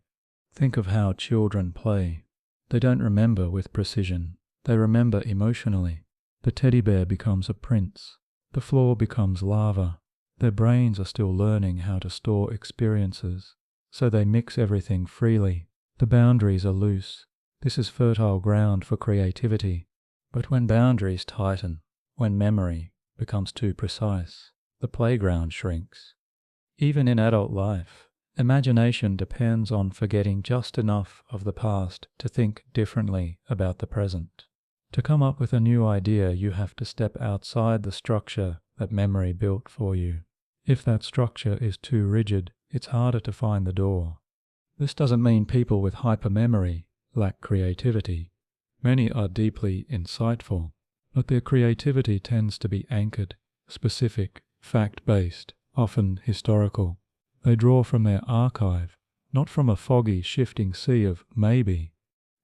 Think of how children play. They don't remember with precision, they remember emotionally. The teddy bear becomes a prince. The floor becomes lava. Their brains are still learning how to store experiences, so they mix everything freely. The boundaries are loose. This is fertile ground for creativity. But when boundaries tighten, when memory becomes too precise, the playground shrinks. Even in adult life, imagination depends on forgetting just enough of the past to think differently about the present. To come up with a new idea, you have to step outside the structure that memory built for you. If that structure is too rigid, it's harder to find the door. This doesn't mean people with hypermemory lack creativity. Many are deeply insightful, but their creativity tends to be anchored, specific, fact-based, often historical. They draw from their archive, not from a foggy, shifting sea of maybe.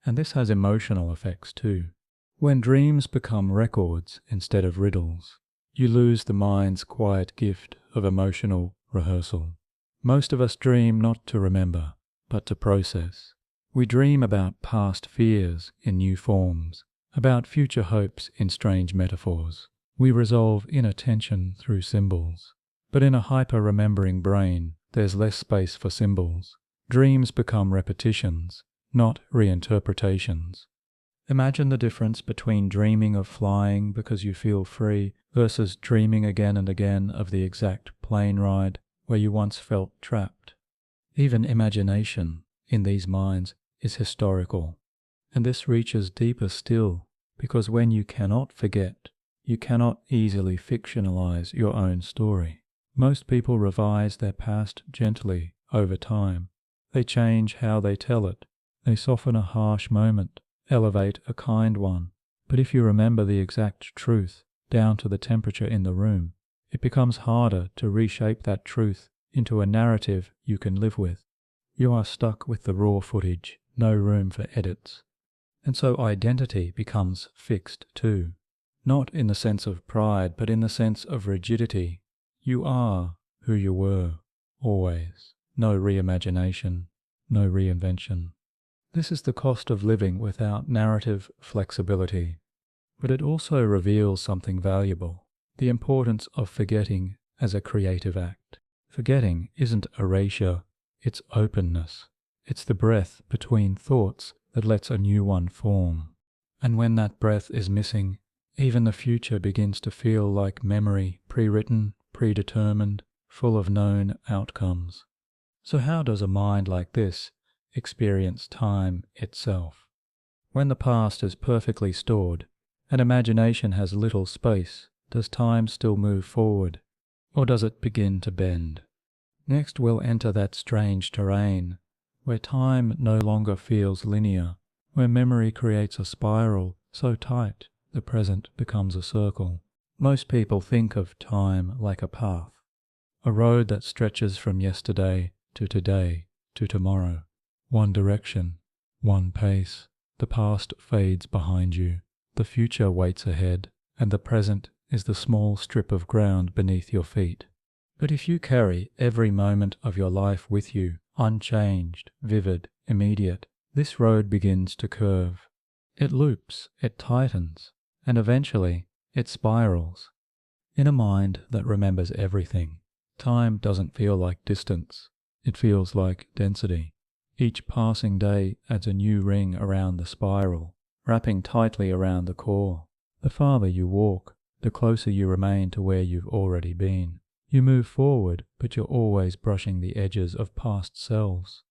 And this has emotional effects too. When dreams become records instead of riddles, you lose the mind's quiet gift of emotional rehearsal. Most of us dream not to remember, but to process. We dream about past fears in new forms, about future hopes in strange metaphors. We resolve inner tension through symbols. But in a hyper-remembering brain, there's less space for symbols. Dreams become repetitions, not reinterpretations. Imagine the difference between dreaming of flying because you feel free versus dreaming again and again of the exact plane ride where you once felt trapped. Even imagination, in these minds, is historical. And this reaches deeper still, because when you cannot forget, you cannot easily fictionalize your own story. Most people revise their past gently over time. They change how they tell it. They soften a harsh moment, elevate a kind one. But if you remember the exact truth, down to the temperature in the room, it becomes harder to reshape that truth into a narrative you can live with. You are stuck with the raw footage, no room for edits. And so identity becomes fixed too. Not in the sense of pride, but in the sense of rigidity. You are who you were, always. No reimagination, no reinvention. This is the cost of living without narrative flexibility. But it also reveals something valuable, the importance of forgetting as a creative act. Forgetting isn't erasure, it's openness. It's the breath between thoughts that lets a new one form. And when that breath is missing, even the future begins to feel like memory, pre-written, predetermined, full of known outcomes. So how does a mind like this experience time itself? When the past is perfectly stored, and imagination has little space, does time still move forward, or does it begin to bend? Next we'll enter that strange terrain, where time no longer feels linear, where memory creates a spiral so tight the present becomes a circle. Most people think of time like a path, a road that stretches from yesterday to today to tomorrow. One direction, one pace. The past fades behind you, the future waits ahead, and the present is the small strip of ground beneath your feet. But if you carry every moment of your life with you, unchanged, vivid, immediate, this road begins to curve. It loops, it tightens, and eventually it spirals. In a mind that remembers everything, time doesn't feel like distance, it feels like density. Each passing day adds a new ring around the spiral, wrapping tightly around the core. The farther you walk, the closer you remain to where you've already been. You move forward, but you're always brushing the edges of past selves.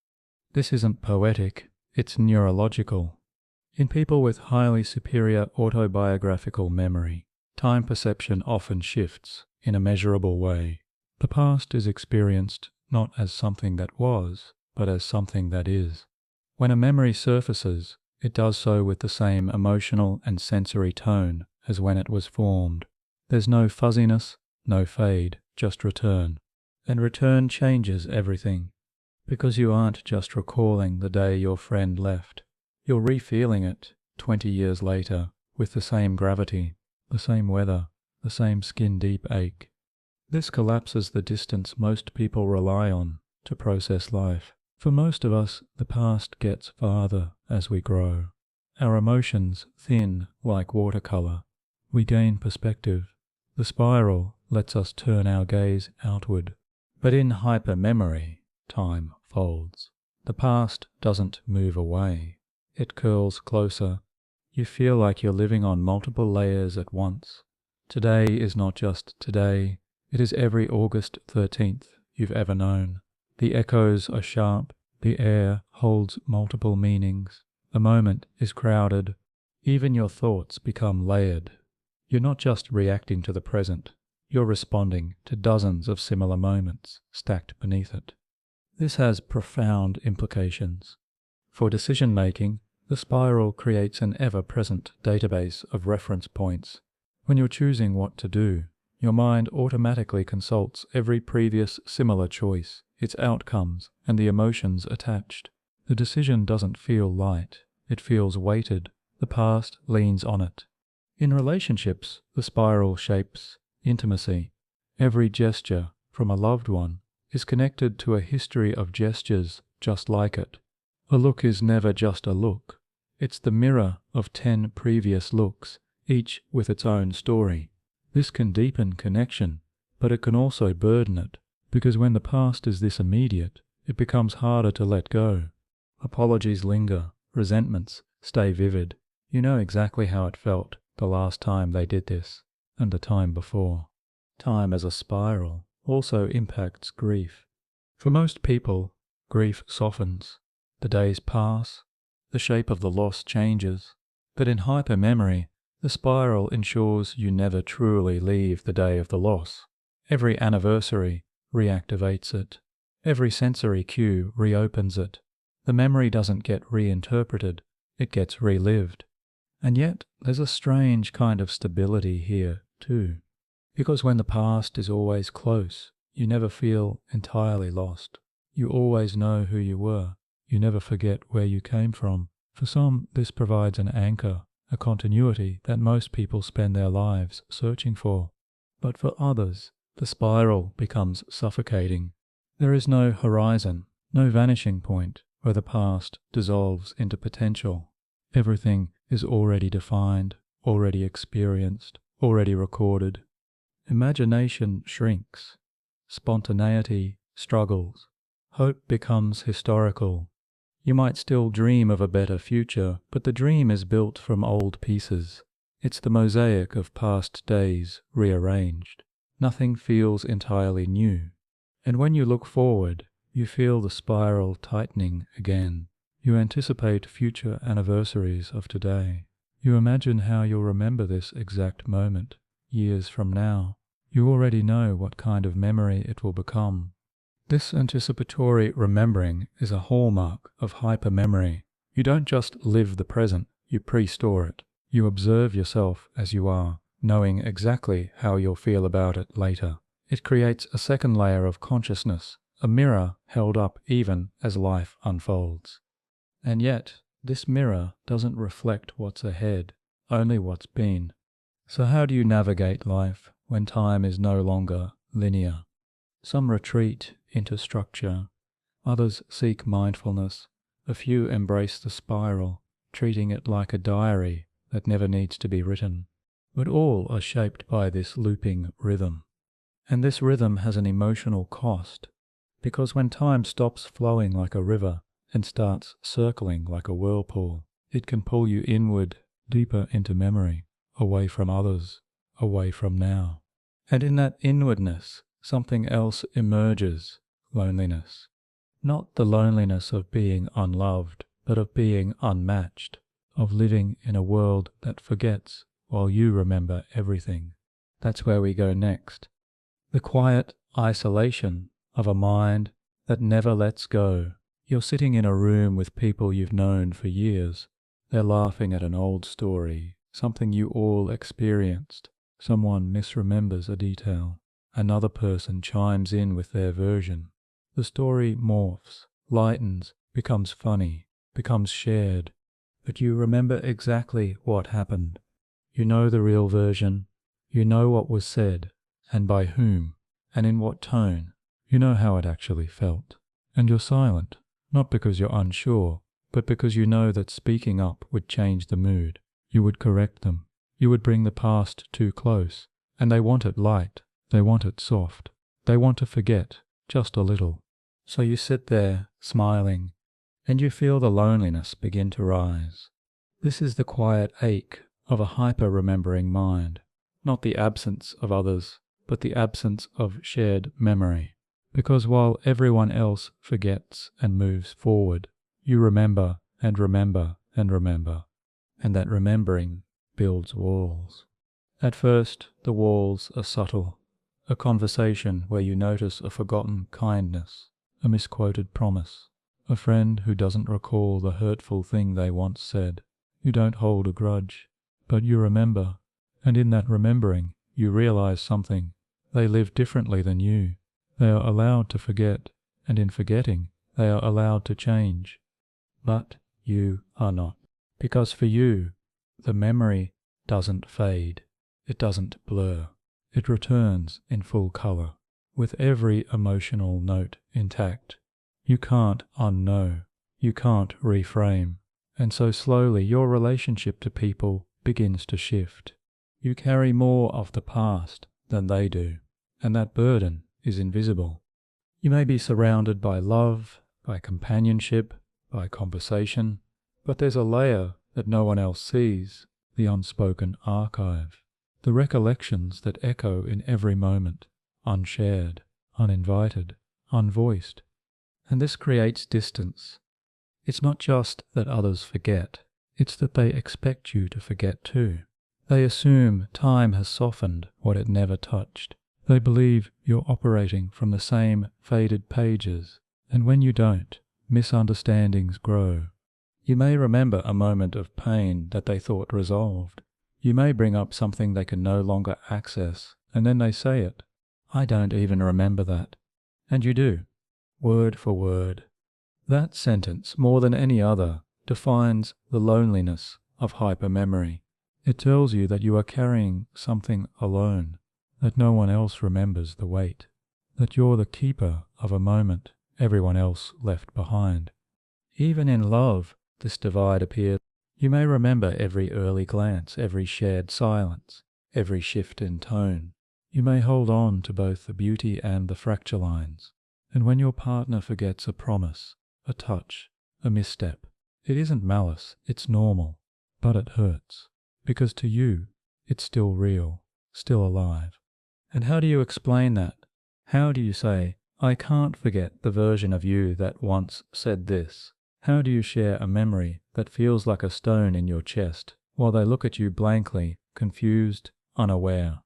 This isn't poetic, it's neurological. In people with highly superior autobiographical memory, time perception often shifts in a measurable way. The past is experienced not as something that was, but as something that is. When a memory surfaces, it does so with the same emotional and sensory tone as when it was formed. There's no fuzziness, no fade, just return. And return changes everything, because you aren't just recalling the day your friend left. You're re-feeling it 20 years later with the same gravity, the same weather, the same skin-deep ache. This collapses the distance most people rely on to process life. For most of us, the past gets farther as we grow. Our emotions thin like watercolor. We gain perspective. The spiral lets us turn our gaze outward. But in hypermemory, time folds. The past doesn't move away. It curls closer. You feel like you're living on multiple layers at once. Today is not just today. It is every August 13th you've ever known. The echoes are sharp. The air holds multiple meanings. The moment is crowded. Even your thoughts become layered. You're not just reacting to the present. You're responding to dozens of similar moments stacked beneath it. This has profound implications. For decision-making, the spiral creates an ever-present database of reference points. When you're choosing what to do, your mind automatically consults every previous similar choice, its outcomes, and the emotions attached. The decision doesn't feel light. It feels weighted. The past leans on it. In relationships, the spiral shapes intimacy. Every gesture from a loved one is connected to a history of gestures just like it. A look is never just a look. It's the mirror of 10 previous looks, each with its own story. This can deepen connection, but it can also burden it, because when the past is this immediate, it becomes harder to let go. Apologies linger, resentments stay vivid. You know exactly how it felt the last time they did this, and the time before. Time as a spiral also impacts grief. For most people, grief softens. The days pass, the shape of the loss changes, but in hypermemory, the spiral ensures you never truly leave the day of the loss. Every anniversary reactivates it. Every sensory cue reopens it. The memory doesn't get reinterpreted, it gets relived. And yet, there's a strange kind of stability here, too. Because when the past is always close, you never feel entirely lost. You always know who you were. You never forget where you came from. For some, this provides an anchor, a continuity that most people spend their lives searching for. But for others, the spiral becomes suffocating. There is no horizon, no vanishing point where the past dissolves into potential. Everything is already defined, already experienced, already recorded. Imagination shrinks. Spontaneity struggles. Hope becomes historical. You might still dream of a better future, but the dream is built from old pieces. It's the mosaic of past days rearranged. Nothing feels entirely new. And when you look forward, you feel the spiral tightening again. You anticipate future anniversaries of today. You imagine how you'll remember this exact moment, years from now. You already know what kind of memory it will become. This anticipatory remembering is a hallmark of hypermemory. You don't just live the present, you pre-store it. You observe yourself as you are, knowing exactly how you'll feel about it later. It creates a second layer of consciousness, a mirror held up even as life unfolds. And yet, this mirror doesn't reflect what's ahead, only what's been. So how do you navigate life when time is no longer linear? Some retreat into structure, others seek mindfulness, a few embrace the spiral, treating it like a diary that never needs to be written. But all are shaped by this looping rhythm. And this rhythm has an emotional cost, because when time stops flowing like a river and starts circling like a whirlpool, it can pull you inward, deeper into memory, away from others, away from now. And in that inwardness, something else emerges, loneliness. Not the loneliness of being unloved, but of being unmatched, of living in a world that forgets while you remember everything. That's where we go next. The quiet isolation of a mind that never lets go. You're sitting in a room with people you've known for years. They're laughing at an old story, something you all experienced. Someone misremembers a detail. Another person chimes in with their version. The story morphs, lightens, becomes funny, becomes shared. But you remember exactly what happened. You know the real version. You know what was said, and by whom, and in what tone. You know how it actually felt. And you're silent, not because you're unsure, but because you know that speaking up would change the mood. You would correct them. You would bring the past too close. And they want it light. They want it soft. They want to forget, just a little. So you sit there, smiling, and you feel the loneliness begin to rise. This is the quiet ache of a hyper-remembering mind. Not the absence of others, but the absence of shared memory. Because while everyone else forgets and moves forward, you remember and remember and remember. And that remembering builds walls. At first, the walls are subtle. A conversation where you notice a forgotten kindness, a misquoted promise, a friend who doesn't recall the hurtful thing they once said. You don't hold a grudge, but you remember. And in that remembering, you realize something. They live differently than you. They are allowed to forget, and in forgetting, they are allowed to change. But you are not. Because for you, the memory doesn't fade. It doesn't blur. It returns in full color, with every emotional note intact. You can't unknow. You can't reframe. And so slowly your relationship to people begins to shift. You carry more of the past than they do, and that burden is invisible. You may be surrounded by love, by companionship, by conversation, but there's a layer that no one else sees, the unspoken archive, the recollections that echo in every moment, unshared, uninvited, unvoiced. And this creates distance. It's not just that others forget, it's that they expect you to forget too. They assume time has softened what it never touched. They believe you're operating from the same faded pages, and when you don't, misunderstandings grow. You may remember a moment of pain that they thought resolved. You may bring up something they can no longer access, and then they say it. I don't even remember that. And you do, word for word. That sentence, more than any other, defines the loneliness of hypermemory. It tells you that you are carrying something alone, that no one else remembers the weight, that you're the keeper of a moment everyone else left behind. Even in love, this divide appears. You may remember every early glance, every shared silence, every shift in tone. You may hold on to both the beauty and the fracture lines. And when your partner forgets a promise, a touch, a misstep, it isn't malice, it's normal, but it hurts. Because to you, it's still real, still alive. And how do you explain that? How do you say, I can't forget the version of you that once said this? How do you share a memory that feels like a stone in your chest, while they look at you blankly, confused, unaware?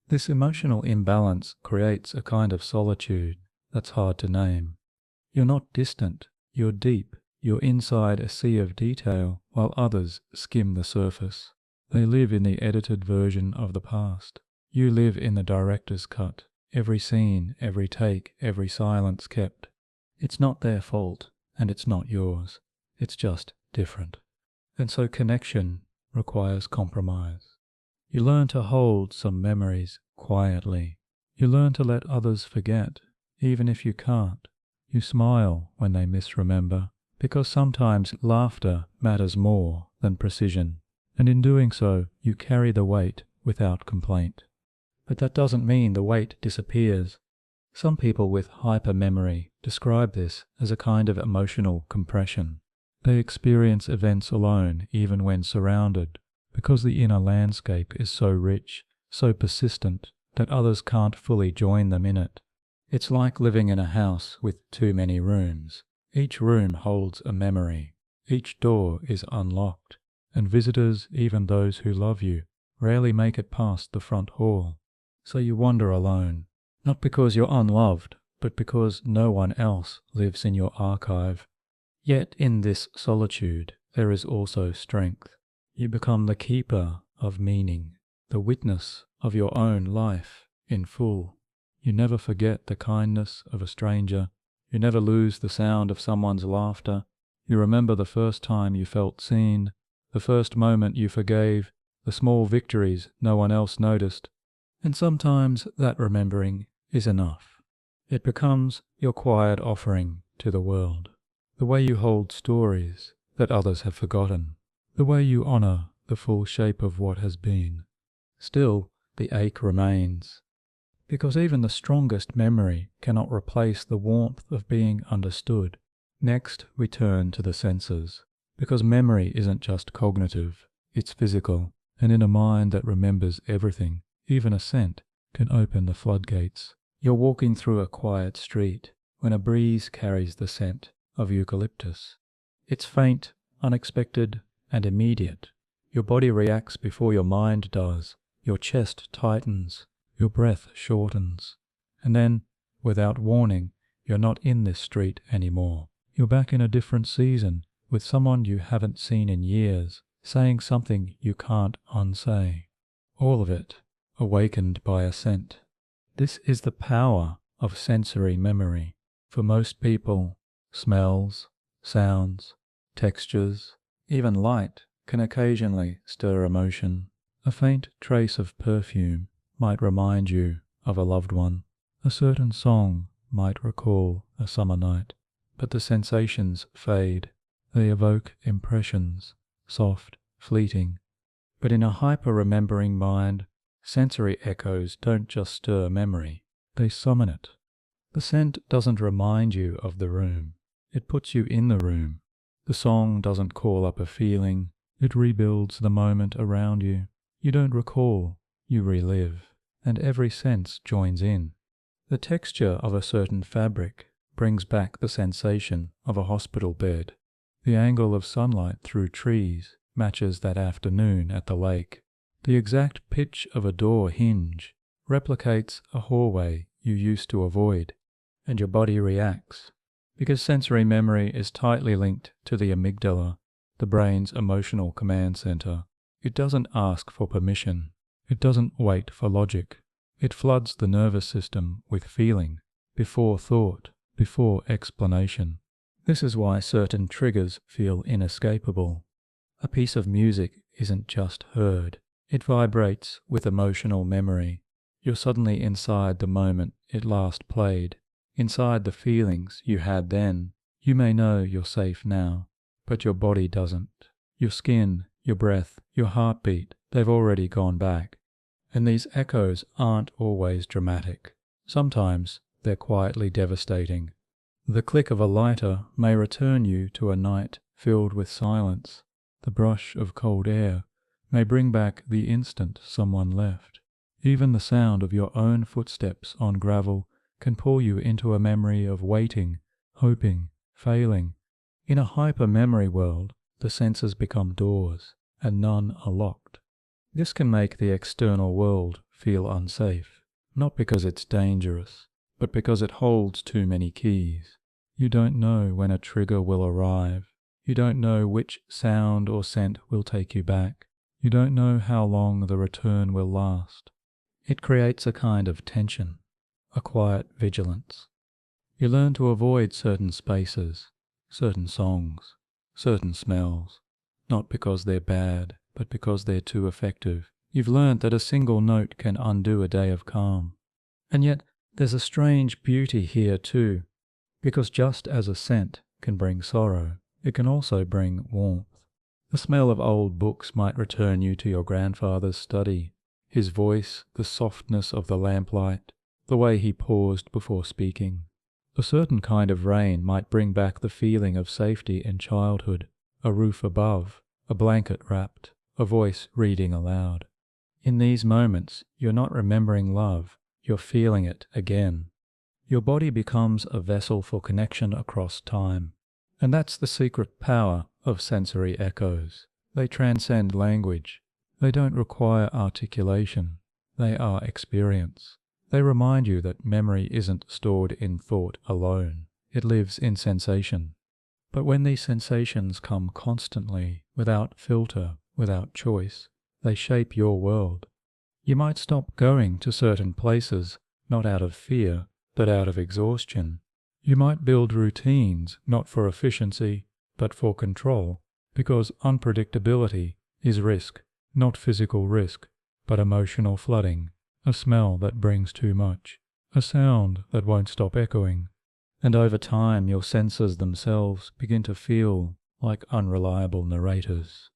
This emotional imbalance creates a kind of solitude. that's hard to name. You're not distant, you're deep, you're inside a sea of detail while others skim the surface. They live in the edited version of the past. You live in the director's cut, every scene, every take, every silence kept. It's not their fault, and it's not yours. It's just different. And so connection requires compromise. You learn to hold some memories quietly. You learn to let others forget, even if you can't. You smile when they misremember, because sometimes laughter matters more than precision. And in doing so, you carry the weight without complaint. But that doesn't mean the weight disappears. Some people with hypermemory describe this as a kind of emotional compression. They experience events alone even when surrounded, because the inner landscape is so rich, so persistent, that others can't fully join them in it. It's like living in a house with too many rooms. Each room holds a memory. Each door is unlocked. And visitors, even those who love you, rarely make it past the front hall. So you wander alone, not because you're unloved, but because no one else lives in your archive. Yet in this solitude there is also strength. You become the keeper of meaning, the witness of your own life in full. You never forget the kindness of a stranger. You never lose the sound of someone's laughter. You remember the first time you felt seen, the first moment you forgave, the small victories no one else noticed. And sometimes that remembering is enough. It becomes your quiet offering to the world. The way you hold stories that others have forgotten. The way you honor the full shape of what has been. Still, the ache remains. Because even the strongest memory cannot replace the warmth of being understood. Next, we turn to the senses. Because memory isn't just cognitive, it's physical, and in a mind that remembers everything, even a scent can open the floodgates. You're walking through a quiet street when a breeze carries the scent of eucalyptus. It's faint, unexpected, and immediate. Your body reacts before your mind does. Your chest tightens. Your breath shortens. And then, without warning, you're not in this street anymore. You're back in a different season, with someone you haven't seen in years, saying something you can't unsay. All of it awakened by a scent. This is the power of sensory memory. For most people, smells, sounds, textures, even light can occasionally stir emotion. A faint trace of perfume might remind you of a loved one. A certain song might recall a summer night. But the sensations fade. They evoke impressions, soft, fleeting. But in a hyper-remembering mind, sensory echoes don't just stir memory, they summon it. The scent doesn't remind you of the room, it puts you in the room. The song doesn't call up a feeling, it rebuilds the moment around you. You don't recall, you relive, and every sense joins in. The texture of a certain fabric brings back the sensation of a hospital bed. The angle of sunlight through trees matches that afternoon at the lake. The exact pitch of a door hinge replicates a hallway you used to avoid, and your body reacts. Because sensory memory is tightly linked to the amygdala, the brain's emotional command center. It doesn't ask for permission. It doesn't wait for logic. It floods the nervous system with feeling, before thought, before explanation. This is why certain triggers feel inescapable. A piece of music isn't just heard. It vibrates with emotional memory. You're suddenly inside the moment it last played, inside the feelings you had then. You may know you're safe now, but your body doesn't. Your skin, your breath, your heartbeat, they've already gone back. And these echoes aren't always dramatic. Sometimes they're quietly devastating. The click of a lighter may return you to a night filled with silence. The brush of cold air may bring back the instant someone left. Even the sound of your own footsteps on gravel can pull you into a memory of waiting, hoping, failing. In a hyper-memory world, the senses become doors, and none are locked. This can make the external world feel unsafe, not because it's dangerous, but because it holds too many keys. You don't know when a trigger will arrive. You don't know which sound or scent will take you back. You don't know how long the return will last. It creates a kind of tension, a quiet vigilance. You learn to avoid certain spaces, certain songs, certain smells, not because they're bad, but because they're too effective. You've learned that a single note can undo a day of calm. And yet, there's a strange beauty here too, because just as a scent can bring sorrow, it can also bring warmth. The smell of old books might return you to your grandfather's study, his voice, the softness of the lamplight, the way he paused before speaking. A certain kind of rain might bring back the feeling of safety in childhood, a roof above, a blanket wrapped, a voice reading aloud. In these moments, you're not remembering love, you're feeling it again. Your body becomes a vessel for connection across time. And that's the secret power of sensory echoes. They transcend language. They don't require articulation. They are experience. They remind you that memory isn't stored in thought alone. It lives in sensation. But when these sensations come constantly, without filter, without choice, they shape your world. You might stop going to certain places, not out of fear, but out of exhaustion. You might build routines, not for efficiency, but for control, because unpredictability is risk, not physical risk, but emotional flooding, a smell that brings too much, a sound that won't stop echoing. And over time your senses themselves begin to feel like unreliable narrators.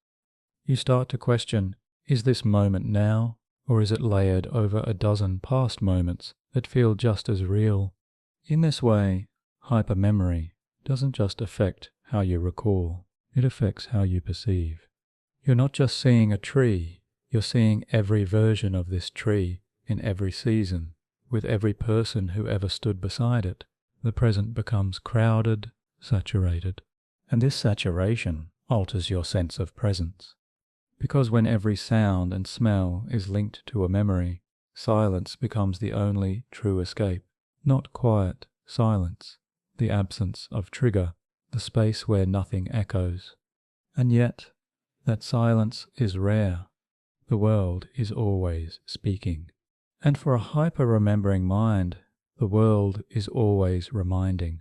You start to question, is this moment now, or is it layered over a dozen past moments that feel just as real? In this way, hypermemory doesn't just affect how you recall, it affects how you perceive. You're not just seeing a tree, you're seeing every version of this tree in every season, with every person who ever stood beside it. The present becomes crowded, saturated. And this saturation alters your sense of presence. Because when every sound and smell is linked to a memory, silence becomes the only true escape. Not quiet silence, the absence of trigger, the space where nothing echoes. And yet, that silence is rare. The world is always speaking. And for a hyper-remembering mind, the world is always reminding.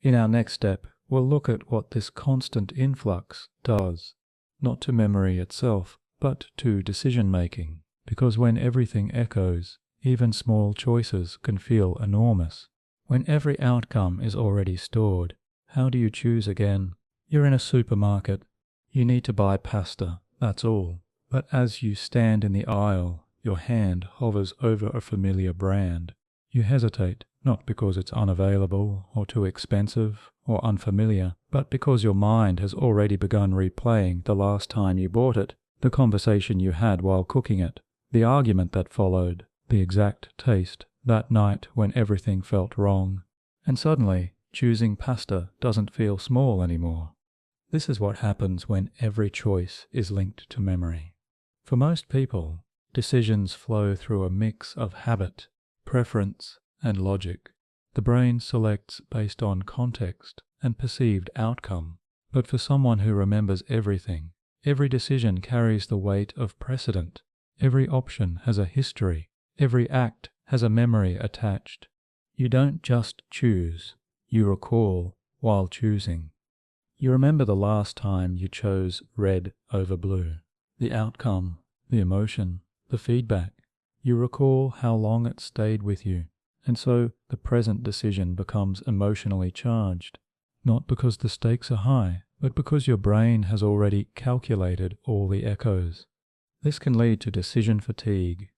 In our next step, we'll look at what this constant influx does, not to memory itself, but to decision-making, because when everything echoes, even small choices can feel enormous. When every outcome is already stored, how do you choose again? You're in a supermarket. You need to buy pasta, that's all. But as you stand in the aisle, your hand hovers over a familiar brand. You hesitate, not because it's unavailable or too expensive or unfamiliar, but because your mind has already begun replaying the last time you bought it, the conversation you had while cooking it, the argument that followed, the exact taste, that night when everything felt wrong. And suddenly, choosing pasta doesn't feel small anymore. This is what happens when every choice is linked to memory. For most people, decisions flow through a mix of habit, preference, and logic. The brain selects based on context and perceived outcome. But for someone who remembers everything, every decision carries the weight of precedent. Every option has a history. Every act has a memory attached. You don't just choose, you recall while choosing. You remember the last time you chose red over blue, the outcome, the emotion, the feedback. You recall how long it stayed with you, and so the present decision becomes emotionally charged, not because the stakes are high, but because your brain has already calculated all the echoes. This can lead to decision fatigue.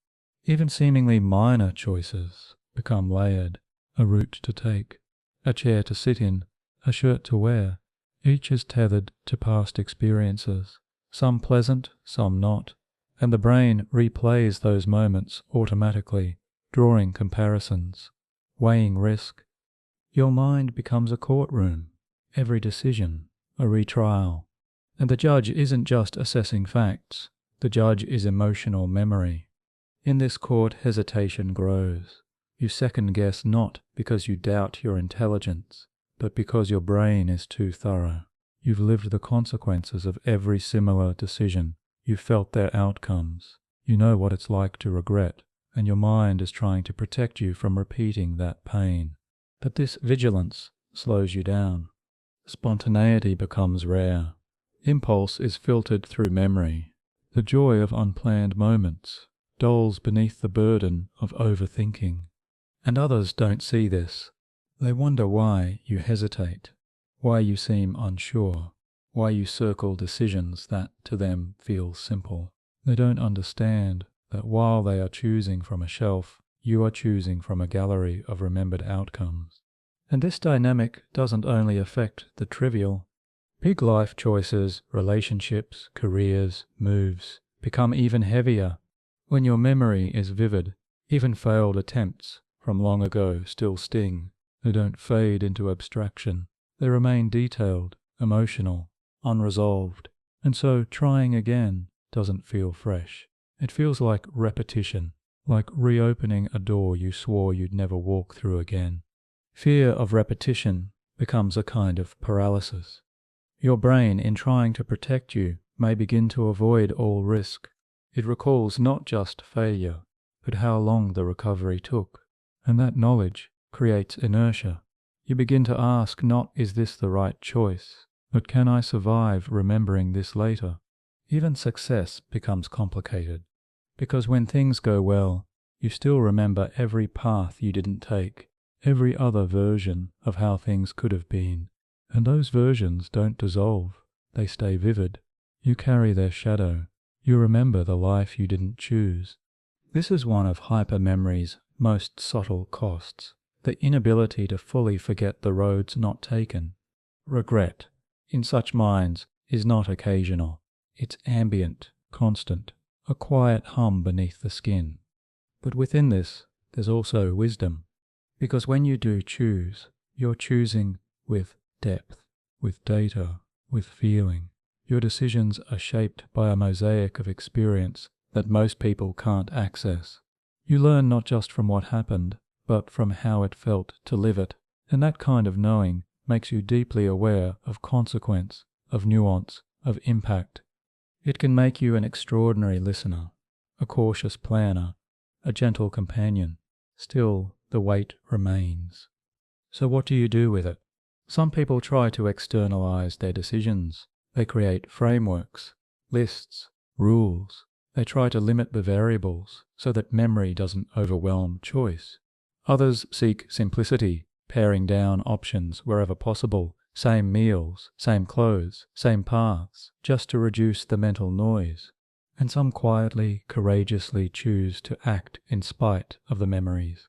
Even seemingly minor choices become layered. A route to take, a chair to sit in, a shirt to wear. Each is tethered to past experiences, some pleasant, some not, and the brain replays those moments automatically, drawing comparisons, weighing risk. Your mind becomes a courtroom, every decision a retrial. And the judge isn't just assessing facts, the judge is emotional memory. In this court, hesitation grows. You second guess not because you doubt your intelligence, but because your brain is too thorough. You've lived the consequences of every similar decision. You've felt their outcomes. You know what it's like to regret, and your mind is trying to protect you from repeating that pain. But this vigilance slows you down. Spontaneity becomes rare. Impulse is filtered through memory. The joy of unplanned moments dulls beneath the burden of overthinking. And others don't see this. They wonder why you hesitate, why you seem unsure, why you circle decisions that to them feel simple. They don't understand that while they are choosing from a shelf, you are choosing from a gallery of remembered outcomes. And this dynamic doesn't only affect the trivial. Big life choices, relationships, careers, moves become even heavier. When your memory is vivid, even failed attempts from long ago still sting. They don't fade into abstraction. They remain detailed, emotional, unresolved. And so trying again doesn't feel fresh. It feels like repetition, like reopening a door you swore you'd never walk through again. Fear of repetition becomes a kind of paralysis. Your brain, in trying to protect you, may begin to avoid all risk. It recalls not just failure, but how long the recovery took. And that knowledge creates inertia. You begin to ask not is this the right choice, but can I survive remembering this later? Even success becomes complicated, because when things go well, you still remember every path you didn't take, every other version of how things could have been. And those versions don't dissolve, they stay vivid. You carry their shadow. You remember the life you didn't choose. This is one of hypermemory's most subtle costs, the inability to fully forget the roads not taken. Regret, in such minds, is not occasional. It's ambient, constant, a quiet hum beneath the skin. But within this, there's also wisdom, because when you do choose, you're choosing with depth, with data, with feeling. Your decisions are shaped by a mosaic of experience that most people can't access. You learn not just from what happened, but from how it felt to live it, and that kind of knowing makes you deeply aware of consequence, of nuance, of impact. It can make you an extraordinary listener, a cautious planner, a gentle companion. Still, the weight remains. So what do you do with it? Some people try to externalize their decisions. They create frameworks, lists, rules. They try to limit the variables so that memory doesn't overwhelm choice. Others seek simplicity, paring down options wherever possible, same meals, same clothes, same paths, just to reduce the mental noise. And some quietly, courageously choose to act in spite of the memories.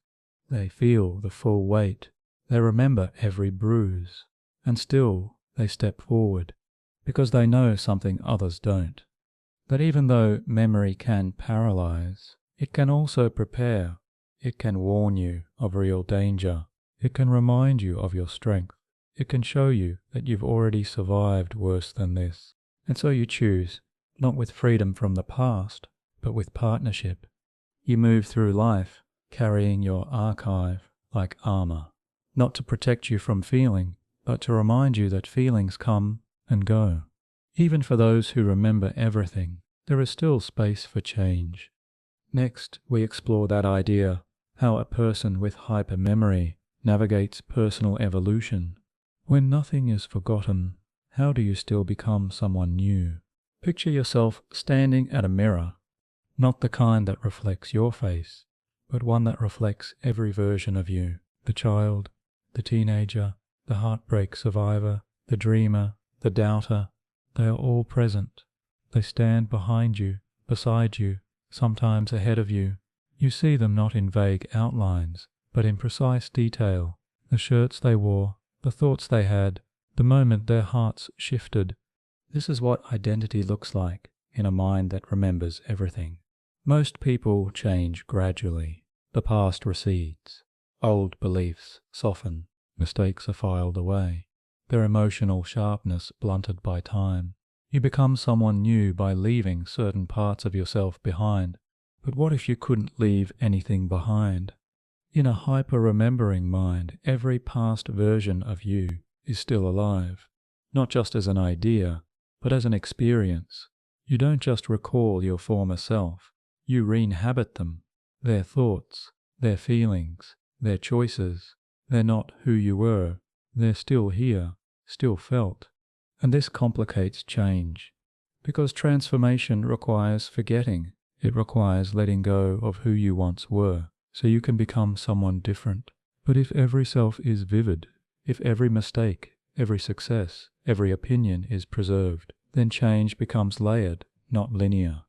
They feel the full weight. They remember every bruise. And still they step forward, because they know something others don't. That even though memory can paralyze, it can also prepare. It can warn you of real danger. It can remind you of your strength. It can show you that you've already survived worse than this. And so you choose, not with freedom from the past, but with partnership. You move through life, carrying your archive like armor, not to protect you from feeling, but to remind you that feelings come and go. Even for those who remember everything, there is still space for change. Next, we explore that idea, how a person with hypermemory navigates personal evolution. When nothing is forgotten, how do you still become someone new? Picture yourself standing at a mirror, not the kind that reflects your face, but one that reflects every version of you, the child, the teenager, the heartbreak survivor, the dreamer, the doubter. They are all present. They stand behind you, beside you, sometimes ahead of you. You see them not in vague outlines, but in precise detail. The shirts they wore, the thoughts they had, the moment their hearts shifted. This is what identity looks like in a mind that remembers everything. Most people change gradually. The past recedes. Old beliefs soften. Mistakes are filed away. Their emotional sharpness blunted by time. You become someone new by leaving certain parts of yourself behind. But what if you couldn't leave anything behind? In a hyper-remembering mind, every past version of you is still alive, not just as an idea, but as an experience. You don't just recall your former self, you re-inhabit them, their thoughts, their feelings, their choices. They're not who you were, they're still here, still felt. And this complicates change, because transformation requires forgetting. It requires letting go of who you once were, so you can become someone different. But if every self is vivid, if every mistake, every success, every opinion is preserved, then change becomes layered, not linear.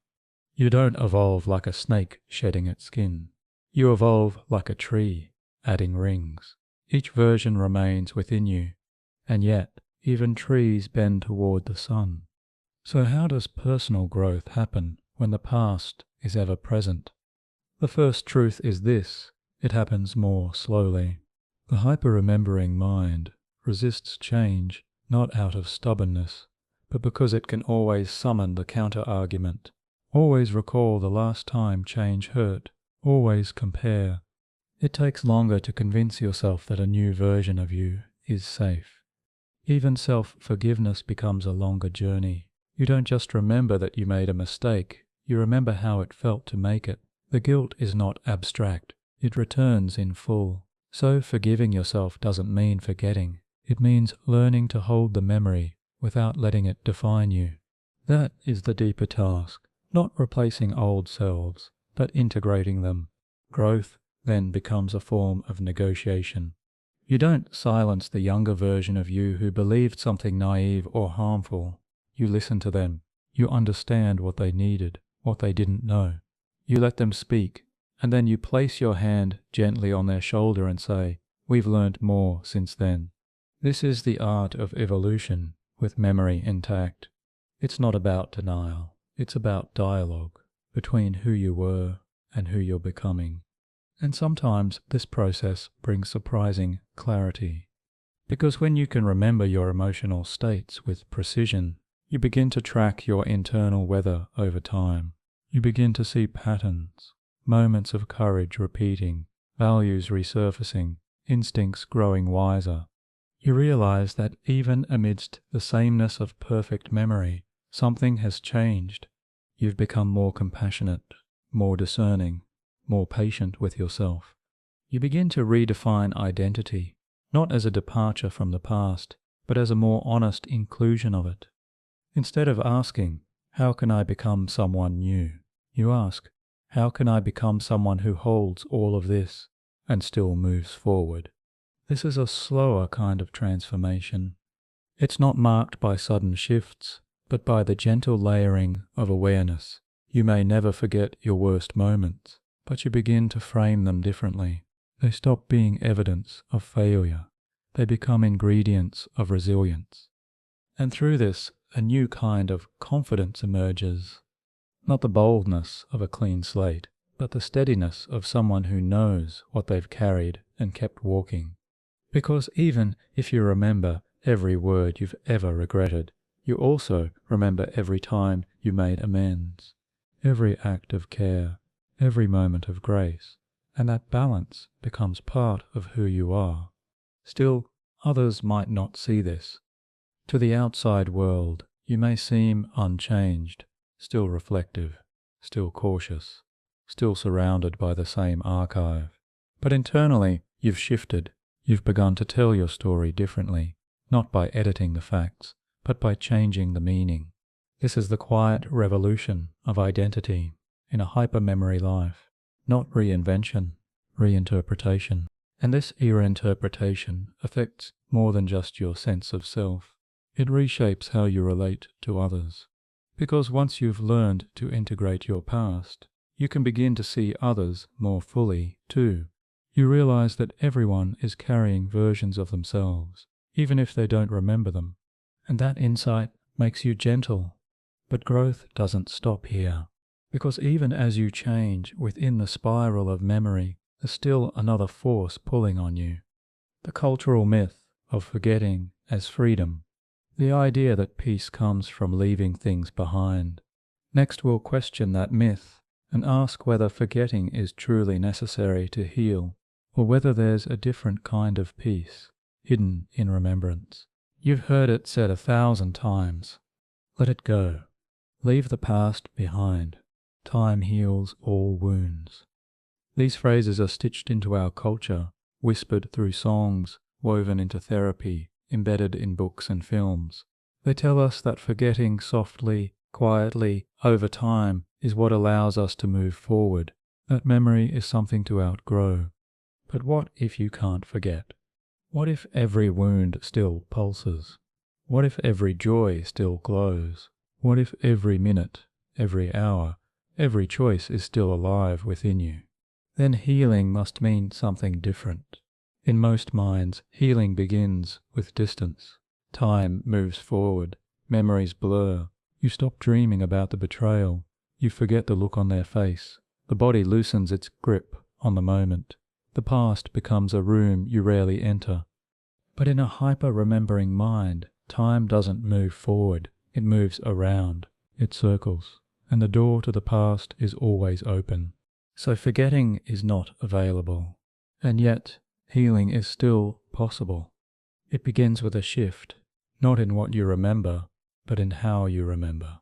You don't evolve like a snake shedding its skin. You evolve like a tree, adding rings. Each version remains within you, and yet even trees bend toward the sun. So how does personal growth happen when the past is ever present? The first truth is this: it happens more slowly. The hyper-remembering mind resists change not out of stubbornness, but because it can always summon the counter-argument, always recall the last time change hurt, always compare. It takes longer to convince yourself that a new version of you is safe. Even self-forgiveness becomes a longer journey. You don't just remember that you made a mistake, you remember how it felt to make it. The guilt is not abstract, it returns in full. So forgiving yourself doesn't mean forgetting. It means learning to hold the memory without letting it define you. That is the deeper task, not replacing old selves, but integrating them. Growth then becomes a form of negotiation. You don't silence the younger version of you who believed something naive or harmful. You listen to them. You understand what they needed, what they didn't know. You let them speak, and then you place your hand gently on their shoulder and say, "We've learned more since then." This is the art of evolution, with memory intact. It's not about denial. It's about dialogue between who you were and who you're becoming. And sometimes this process brings surprising clarity. Because when you can remember your emotional states with precision, you begin to track your internal weather over time. You begin to see patterns, moments of courage repeating, values resurfacing, instincts growing wiser. You realize that even amidst the sameness of perfect memory, something has changed. You've become more compassionate, more discerning, more patient with yourself. You begin to redefine identity, not as a departure from the past, but as a more honest inclusion of it. Instead of asking, "How can I become someone new?" you ask, "How can I become someone who holds all of this and still moves forward?" This is a slower kind of transformation. It's not marked by sudden shifts, but by the gentle layering of awareness. You may never forget your worst moments, but you begin to frame them differently. They stop being evidence of failure. They become ingredients of resilience. And through this, a new kind of confidence emerges. Not the boldness of a clean slate, but the steadiness of someone who knows what they've carried and kept walking. Because even if you remember every word you've ever regretted, you also remember every time you made amends, every act of care, every moment of grace, and that balance becomes part of who you are. Still, others might not see this. To the outside world, you may seem unchanged, still reflective, still cautious, still surrounded by the same archive. But internally, you've shifted. You've begun to tell your story differently, not by editing the facts, but by changing the meaning. This is the quiet revolution of identity in a hypermemory life, not reinvention, reinterpretation. And this reinterpretation affects more than just your sense of self. It reshapes how you relate to others. Because once you've learned to integrate your past, you can begin to see others more fully too. You realize that everyone is carrying versions of themselves, even if they don't remember them. And that insight makes you gentle. But growth doesn't stop here. Because even as you change within the spiral of memory, there's still another force pulling on you. The cultural myth of forgetting as freedom. The idea that peace comes from leaving things behind. Next we'll question that myth and ask whether forgetting is truly necessary to heal. or whether there's a different kind of peace hidden in remembrance. You've heard it said 1,000 times. Let it go. Leave the past behind. Time heals all wounds. These phrases are stitched into our culture, whispered through songs, woven into therapy, embedded in books and films. They tell us that forgetting softly, quietly, over time is what allows us to move forward, that memory is something to outgrow. But what if you can't forget? What if every wound still pulses? What if every joy still glows? What if every minute, every hour, every choice is still alive within you? Then healing must mean something different. In most minds, healing begins with distance. Time moves forward, memories blur. You stop dreaming about the betrayal. You forget the look on their face. The body loosens its grip on the moment. The past becomes a room you rarely enter. But in a hyper-remembering mind, time doesn't move forward. It moves around. It circles. And the door to the past is always open. So forgetting is not available. And yet, healing is still possible. It begins with a shift, not in what you remember, but in how you remember.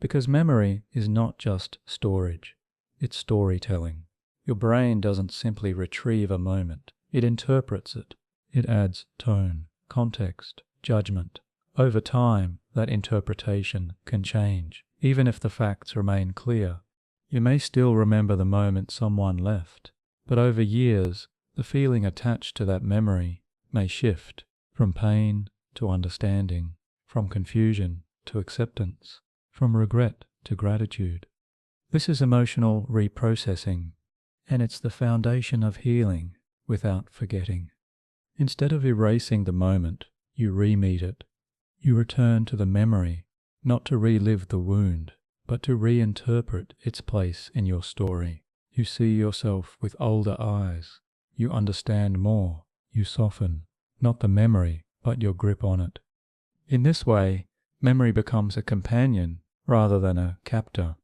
Because memory is not just storage, it's storytelling. Your brain doesn't simply retrieve a moment, it interprets it. It adds tone, context, judgment. Over time, that interpretation can change, even if the facts remain clear. You may still remember the moment someone left, but over years, the feeling attached to that memory may shift from pain to understanding, from confusion to acceptance, from regret to gratitude. This is emotional reprocessing, and it's the foundation of healing without forgetting. Instead of erasing the moment, you re-meet it. You return to the memory, not to relive the wound, but to reinterpret its place in your story. You see yourself with older eyes. You understand more. You soften, not the memory, but your grip on it. In this way, memory becomes a companion rather than a captor.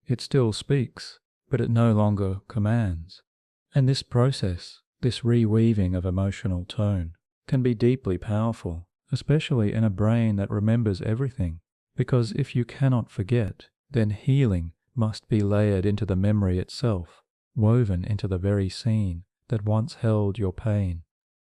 It still speaks, but it no longer commands. And this process, this reweaving of emotional tone, can be deeply powerful, especially in a brain that remembers everything. Because if you cannot forget, then healing must be layered into the memory itself, woven into the very scene that once held your pain.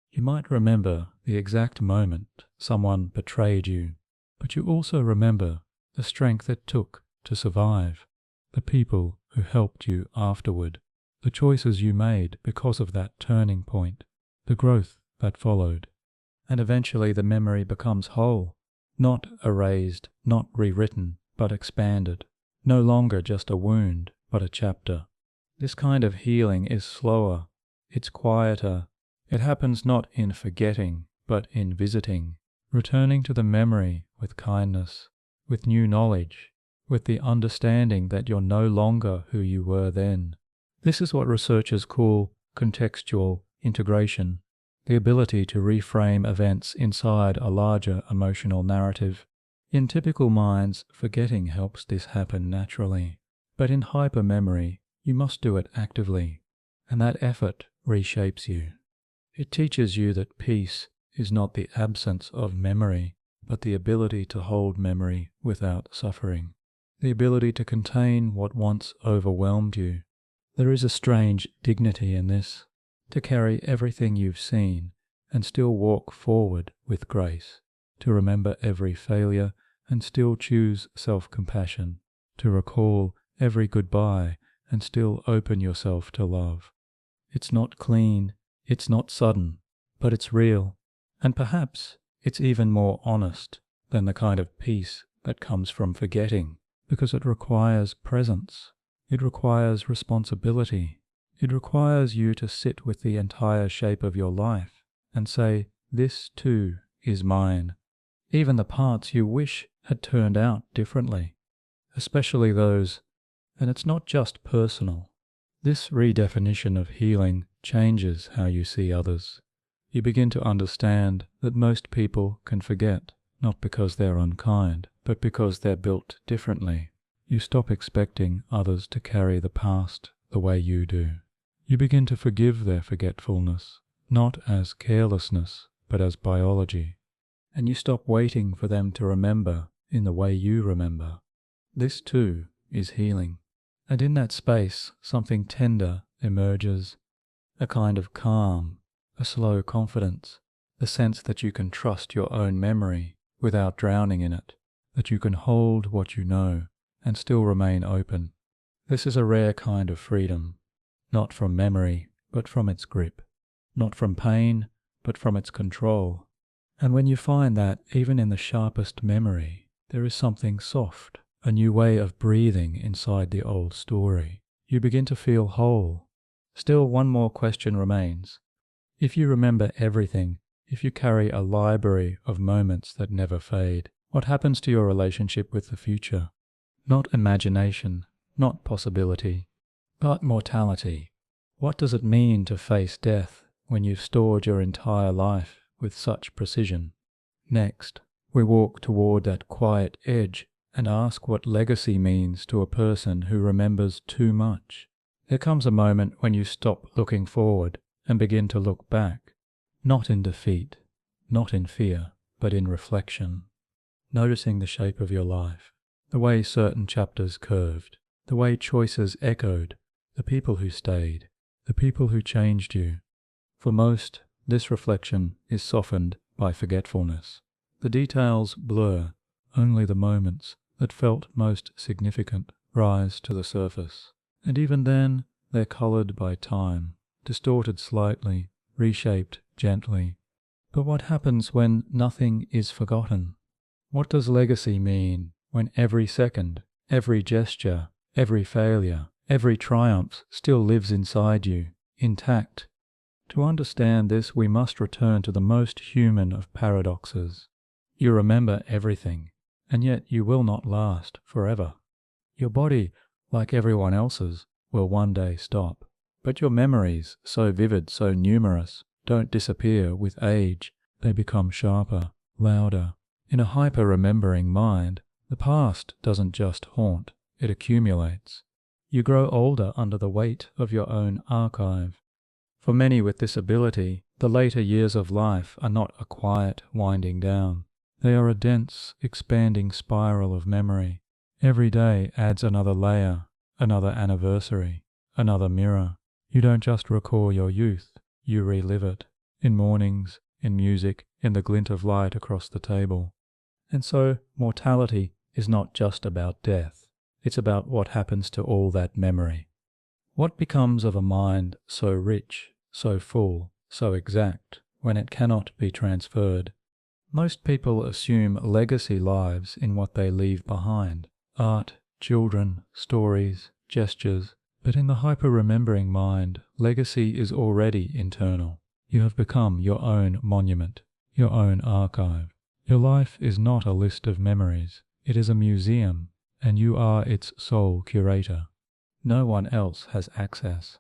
You might remember the exact moment someone betrayed you, but you also remember the strength it took to survive, the people who helped you afterward, the choices you made because of that turning point, the growth that followed. And eventually the memory becomes whole, not erased, not rewritten, but expanded. No longer just a wound, but a chapter. This kind of healing is slower, it's quieter. It happens not in forgetting, but in visiting, returning to the memory with kindness, with new knowledge, with the understanding that you're no longer who you were then. This is what researchers call contextual integration, the ability to reframe events inside a larger emotional narrative. In typical minds, forgetting helps this happen naturally, but in hypermemory, you must do it actively, and that effort reshapes you. It teaches you that peace is not the absence of memory, but the ability to hold memory without suffering, the ability to contain what once overwhelmed you. There is a strange dignity in this, to carry everything you've seen and still walk forward with grace, to remember every failure and still choose self-compassion, to recall every goodbye and still open yourself to love. It's not clean, it's not sudden, but it's real, and perhaps it's even more honest than the kind of peace that comes from forgetting, because it requires presence, it requires responsibility, it requires you to sit with the entire shape of your life and say, this too is mine, even the parts you wish had turned out differently, especially those, and it's not just personal. This redefinition of healing changes how you see others. You begin to understand that most people can forget, not because they're unkind, but because they're built differently. You stop expecting others to carry the past the way you do. You begin to forgive their forgetfulness, not as carelessness, but as biology. And you stop waiting for them to remember in the way you remember. This too is healing. And in that space, something tender emerges, a kind of calm, a slow confidence, the sense that you can trust your own memory without drowning in it, that you can hold what you know and still remain open. This is a rare kind of freedom, not from memory, but from its grip, not from pain, but from its control. And when you find that even in the sharpest memory, there is something soft, a new way of breathing inside the old story, you begin to feel whole. Still, one more question remains. If you remember everything, if you carry a library of moments that never fade, what happens to your relationship with the future? Not imagination, not possibility, but mortality. What does it mean to face death when you've stored your entire life with such precision? Next, we walk toward that quiet edge and ask what legacy means to a person who remembers too much. There comes a moment when you stop looking forward and begin to look back, not in defeat, not in fear, but in reflection, noticing the shape of your life, the way certain chapters curved, the way choices echoed, the people who stayed, the people who changed you. For most, this reflection is softened by forgetfulness. The details blur, only the moments that felt most significant rise to the surface. And even then, they're colored by time, distorted slightly, reshaped gently. But what happens when nothing is forgotten? What does legacy mean when every second, every gesture, every failure, every triumph still lives inside you, intact? To understand this, we must return to the most human of paradoxes. You remember everything, and yet you will not last forever. Your body, like everyone else's, will one day stop. But your memories, so vivid, so numerous, don't disappear with age. They become sharper, louder. In a hyper-remembering mind, the past doesn't just haunt, it accumulates. You grow older under the weight of your own archive. For many with this ability, the later years of life are not a quiet winding down. They are a dense, expanding spiral of memory. Every day adds another layer, another anniversary, another mirror. You don't just recall your youth, you relive it, in mornings, in music, in the glint of light across the table. And so, mortality is not just about death, it's about what happens to all that memory. What becomes of a mind so rich, so full, so exact, when it cannot be transferred? Most people assume legacy lives in what they leave behind. Art, children, stories, gestures. But in the hyper-remembering mind, legacy is already internal. You have become your own monument, your own archive. Your life is not a list of memories. It is a museum, and you are its sole curator. No one else has access.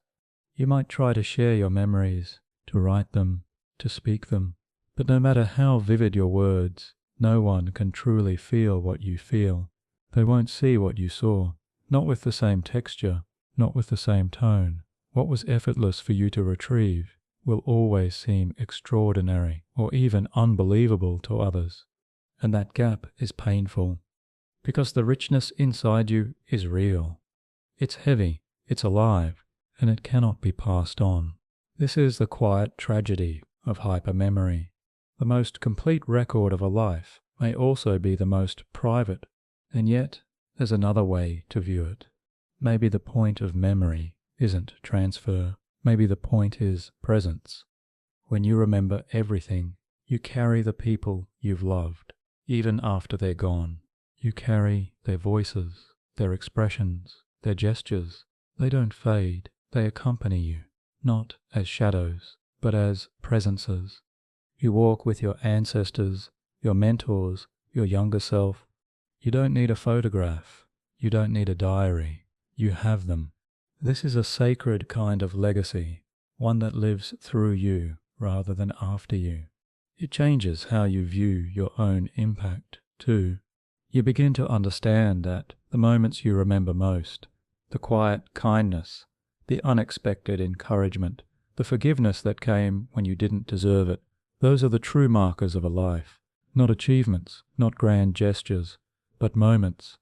You might try to share your memories, to write them, to speak them, but no matter how vivid your words, no one can truly feel what you feel. They won't see what you saw, not with the same texture, not with the same tone. What was effortless for you to retrieve will always seem extraordinary or even unbelievable to others. And that gap is painful, because the richness inside you is real. It's heavy, it's alive, and it cannot be passed on. This is the quiet tragedy of hypermemory. The most complete record of a life may also be the most private, and yet there's another way to view it. Maybe the point of memory isn't transfer. Maybe the point is presence. When you remember everything, you carry the people you've loved, even after they're gone. You carry their voices, their expressions, their gestures. They don't fade. They accompany you, not as shadows, but as presences. You walk with your ancestors, your mentors, your younger self. You don't need a photograph. You don't need a diary. You have them. This is a sacred kind of legacy, one that lives through you rather than after you. It changes how you view your own impact, too. You begin to understand that the moments you remember most, the quiet kindness, the unexpected encouragement, the forgiveness that came when you didn't deserve it. Those are the true markers of a life. Not achievements, not grand gestures, but moments.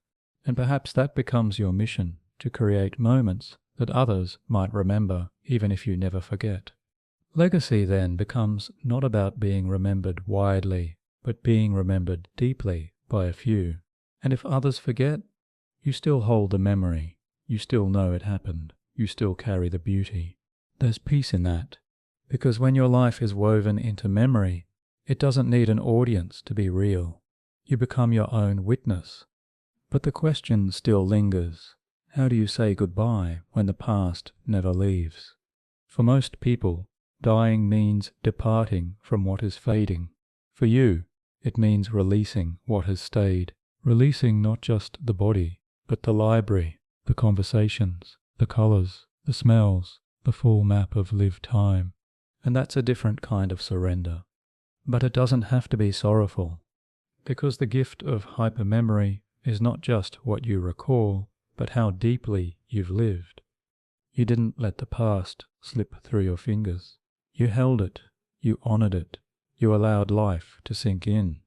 And perhaps that becomes your mission, to create moments that others might remember, even if you never forget. Legacy then becomes not about being remembered widely, but being remembered deeply by a few. And if others forget, you still hold the memory. You still know it happened. You still carry the beauty. There's peace in that, because when your life is woven into memory, it doesn't need an audience to be real. You become your own witness. But the question still lingers. How do you say goodbye when the past never leaves? For most people, dying means departing from what is fading. For you, it means releasing what has stayed. Releasing not just the body, but the library, the conversations, the colours, the smells, the full map of lived time. And that's a different kind of surrender. But it doesn't have to be sorrowful, because the gift of hypermemory is not just what you recall, but how deeply you've lived. You didn't let the past slip through your fingers. You held it, you honoured it, you allowed life to sink in.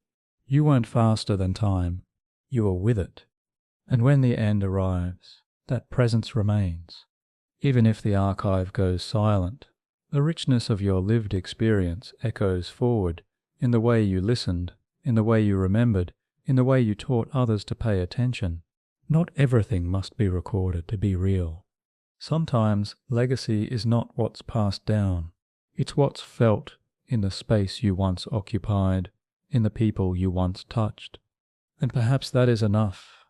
You weren't faster than time, you were with it. And when the end arrives, that presence remains. Even if the archive goes silent, the richness of your lived experience echoes forward in the way you listened, in the way you remembered, in the way you taught others to pay attention. Not everything must be recorded to be real. Sometimes legacy is not what's passed down. It's what's felt in the space you once occupied, in the people you once touched. And perhaps that is enough.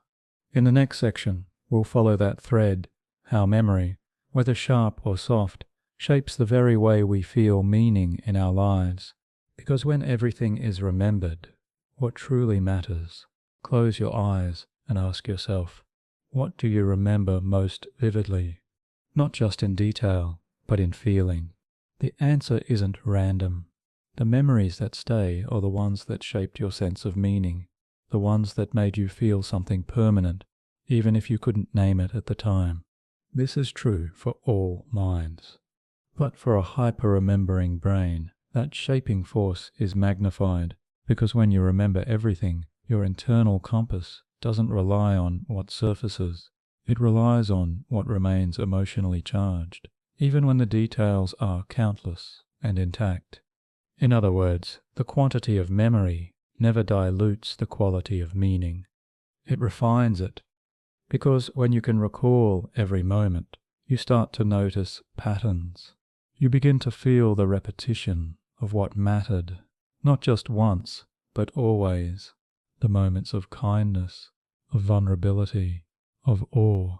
In the next section, we'll follow that thread, how memory, whether sharp or soft, shapes the very way we feel meaning in our lives. Because when everything is remembered, what truly matters, close your eyes and ask yourself, what do you remember most vividly? Not just in detail, but in feeling. The answer isn't random. The memories that stay are the ones that shaped your sense of meaning, the ones that made you feel something permanent, even if you couldn't name it at the time. This is true for all minds. But for a hyper-remembering brain, that shaping force is magnified, because when you remember everything, your internal compass doesn't rely on what surfaces. It relies on what remains emotionally charged, even when the details are countless and intact. In other words, the quantity of memory never dilutes the quality of meaning. It refines it, because when you can recall every moment, you start to notice patterns. You begin to feel the repetition of what mattered, not just once, but always. The moments of kindness, of vulnerability, of awe.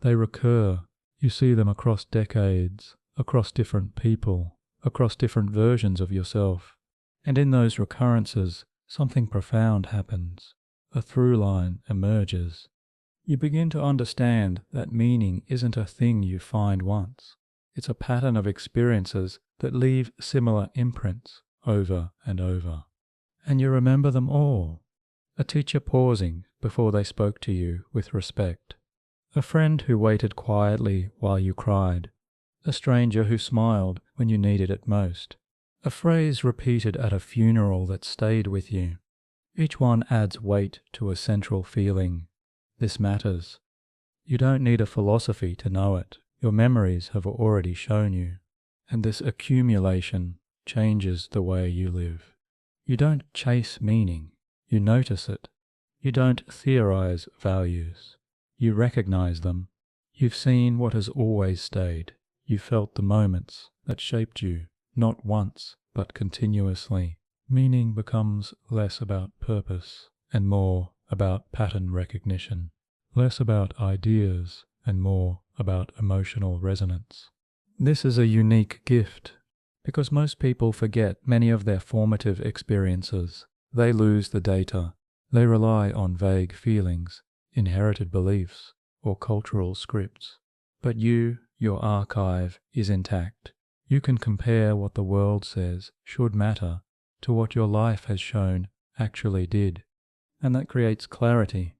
They recur. You see them across decades, across different people, across different versions of yourself. And in those recurrences, something profound happens. A through line emerges. You begin to understand that meaning isn't a thing you find once. It's a pattern of experiences that leave similar imprints over and over. And you remember them all. A teacher pausing before they spoke to you with respect. A friend who waited quietly while you cried. A stranger who smiled when you needed it most. A phrase repeated at a funeral that stayed with you. Each one adds weight to a central feeling. This matters. You don't need a philosophy to know it. Your memories have already shown you. And this accumulation changes the way you live. You don't chase meaning. You notice it. You don't theorize values. You recognize them. You've seen what has always stayed. You felt the moments that shaped you, not once, but continuously. Meaning becomes less about purpose and more about pattern recognition. Less about ideas and more about emotional resonance. This is a unique gift, because most people forget many of their formative experiences. They lose the data. They rely on vague feelings, inherited beliefs, or cultural scripts. But you, your archive, is intact. You can compare what the world says should matter to what your life has shown actually did. And that creates clarity.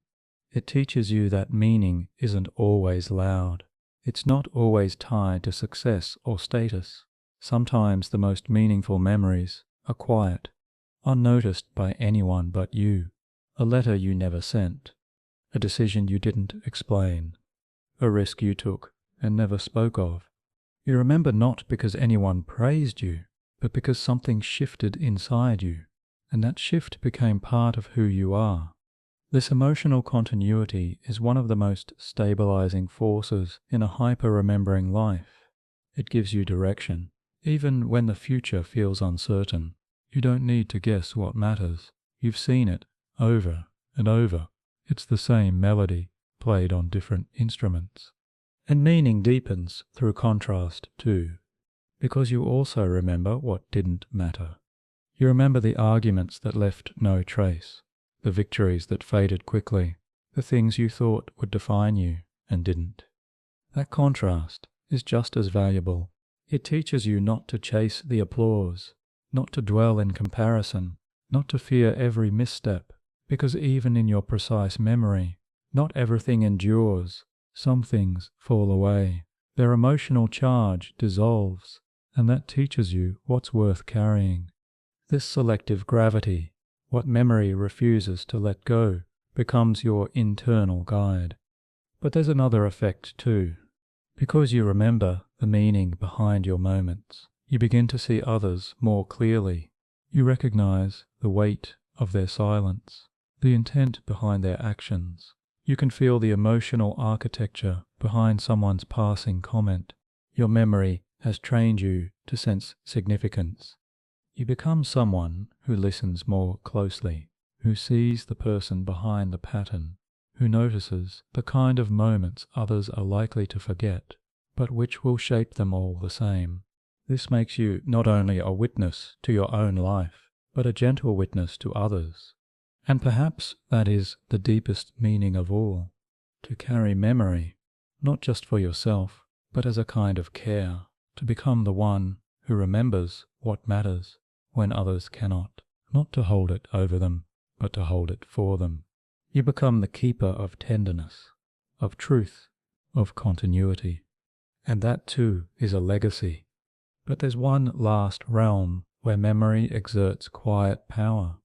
It teaches you that meaning isn't always loud. It's not always tied to success or status. Sometimes the most meaningful memories are quiet, unnoticed by anyone but you. A letter you never sent, a decision you didn't explain, a risk you took and never spoke of. You remember not because anyone praised you, but because something shifted inside you, and that shift became part of who you are. This emotional continuity is one of the most stabilizing forces in a hyper-remembering life. It gives you direction, even when the future feels uncertain. You don't need to guess what matters. You've seen it over and over. It's the same melody, played on different instruments. And meaning deepens through contrast too, because you also remember what didn't matter. You remember the arguments that left no trace, the victories that faded quickly, the things you thought would define you and didn't. That contrast is just as valuable. It teaches you not to chase the applause, not to dwell in comparison, not to fear every misstep, because even in your precise memory, not everything endures. Some things fall away. Their emotional charge dissolves, and that teaches you what's worth carrying. This selective gravity, what memory refuses to let go, becomes your internal guide. But there's another effect too. Because you remember the meaning behind your moments, you begin to see others more clearly. You recognize the weight of their silence, the intent behind their actions. You can feel the emotional architecture behind someone's passing comment. Your memory has trained you to sense significance. You become someone who listens more closely, who sees the person behind the pattern, who notices the kind of moments others are likely to forget, but which will shape them all the same. This makes you not only a witness to your own life, but a gentle witness to others. And perhaps that is the deepest meaning of all, to carry memory, not just for yourself, but as a kind of care, to become the one who remembers what matters when others cannot, not to hold it over them, but to hold it for them. You become the keeper of tenderness, of truth, of continuity. And that too is a legacy. But there's one last realm where memory exerts quiet power,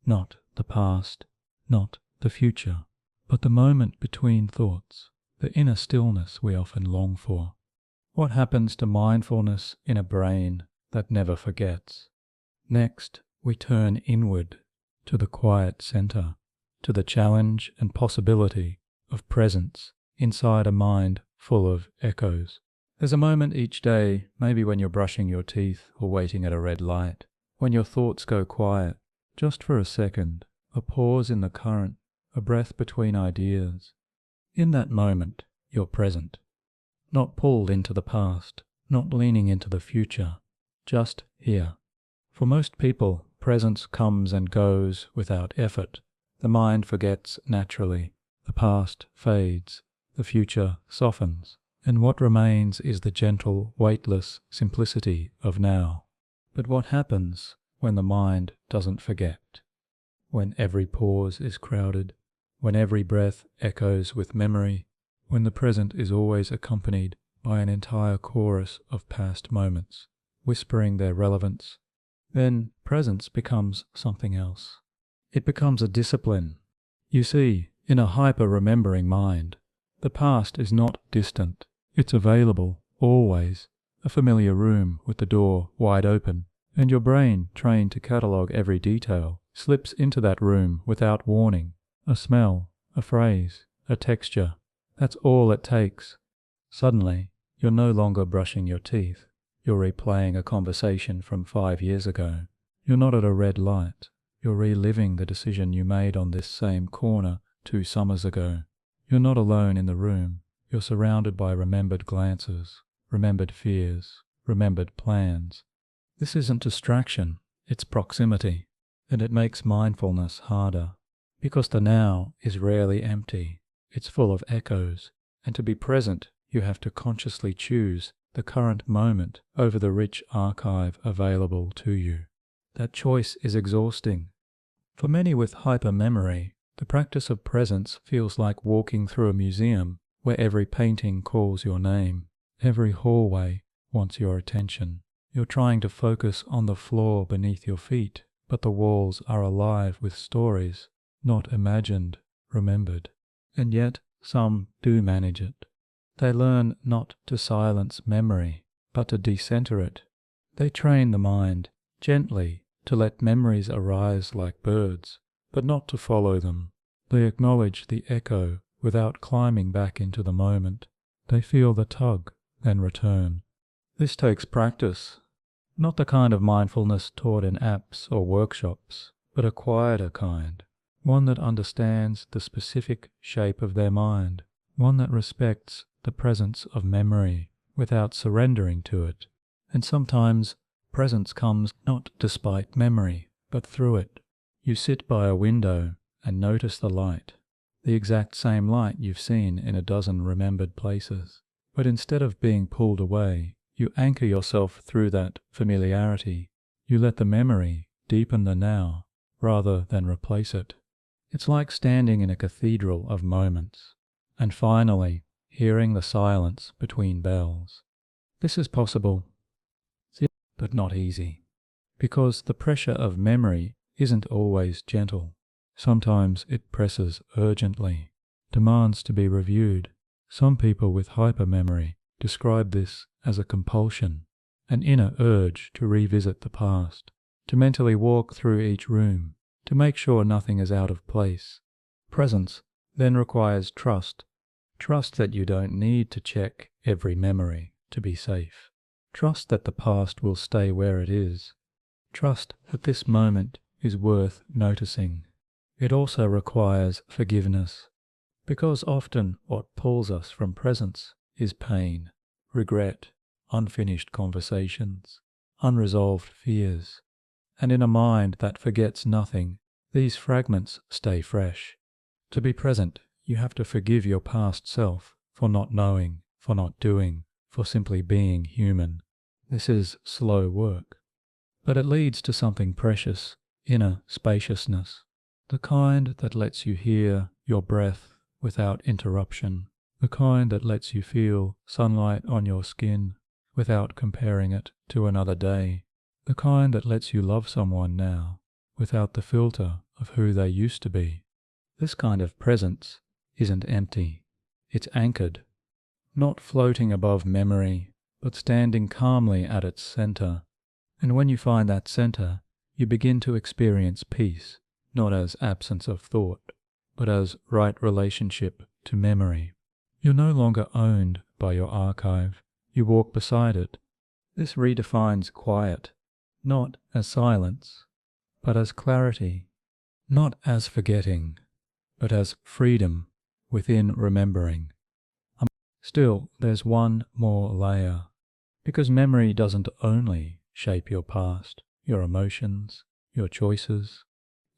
not the past, not the future, but the moment between thoughts, the inner stillness we often long for. What happens to mindfulness in a brain that never forgets? Next, we turn inward to the quiet center, to the challenge and possibility of presence inside a mind full of echoes. There's a moment each day, maybe when you're brushing your teeth or waiting at a red light, when your thoughts go quiet, just for a second, a pause in the current, a breath between ideas. In that moment, you're present, not pulled into the past, not leaning into the future, just here. For most people, presence comes and goes without effort. The mind forgets naturally, the past fades, the future softens, and what remains is the gentle, weightless simplicity of now. But what happens when the mind doesn't forget? When every pause is crowded, when every breath echoes with memory, when the present is always accompanied by an entire chorus of past moments, whispering their relevance, then presence becomes something else. It becomes a discipline. You see, in a hyper-remembering mind, the past is not distant. It's available, always, a familiar room with the door wide open, and your brain, trained to catalogue every detail, slips into that room without warning. A smell, a phrase, a texture. That's all it takes. Suddenly, you're no longer brushing your teeth. You're replaying a conversation from 5 years ago. You're not at a red light. You're reliving the decision you made on this same corner 2 summers ago. You're not alone in the room. You're surrounded by remembered glances, remembered fears, remembered plans. This isn't distraction, it's proximity, and it makes mindfulness harder, because the now is rarely empty. It's full of echoes, and to be present, you have to consciously choose the current moment over the rich archive available to you. That choice is exhausting. For many with hypermemory, the practice of presence feels like walking through a museum where every painting calls your name, every hallway wants your attention. You're trying to focus on the floor beneath your feet, but the walls are alive with stories, not imagined, remembered. And yet, some do manage it. They learn not to silence memory, but to decenter it. They train the mind, gently, to let memories arise like birds, but not to follow them. They acknowledge the echo without climbing back into the moment. They feel the tug, then return. This takes practice. Not the kind of mindfulness taught in apps or workshops, but a quieter kind. One that understands the specific shape of their mind. One that respects the presence of memory without surrendering to it. And sometimes presence comes not despite memory, but through it. You sit by a window and notice the light, the exact same light you've seen in a dozen remembered places. But instead of being pulled away, you anchor yourself through that familiarity. You let the memory deepen the now, rather than replace it. It's like standing in a cathedral of moments, and finally hearing the silence between bells. This is possible, but not easy, because the pressure of memory isn't always gentle. Sometimes it presses urgently, demands to be reviewed. Some people with hypermemory describe this as a compulsion, an inner urge to revisit the past, to mentally walk through each room, to make sure nothing is out of place. Presence then requires trust that you don't need to check every memory to be safe. Trust that the past will stay where it is. Trust that this moment is worth noticing. It also requires forgiveness, because often what pulls us from presence is pain, regret, unfinished conversations, unresolved fears. And in a mind that forgets nothing, these fragments stay fresh. To be present, you have to forgive your past self for not knowing, for not doing, for simply being human. This is slow work, but it leads to something precious, inner spaciousness, the kind that lets you hear your breath without interruption, the kind that lets you feel sunlight on your skin without comparing it to another day, the kind that lets you love someone now without the filter of who they used to be. This kind of presence isn't empty. It's anchored, not floating above memory, but standing calmly at its center. And when you find that center, you begin to experience peace, not as absence of thought, but as right relationship to memory. You're no longer owned by your archive. You walk beside it. This redefines quiet, not as silence, but as clarity, not as forgetting, but as freedom within remembering. Still, there's one more layer, because memory doesn't only shape your past, your emotions, your choices.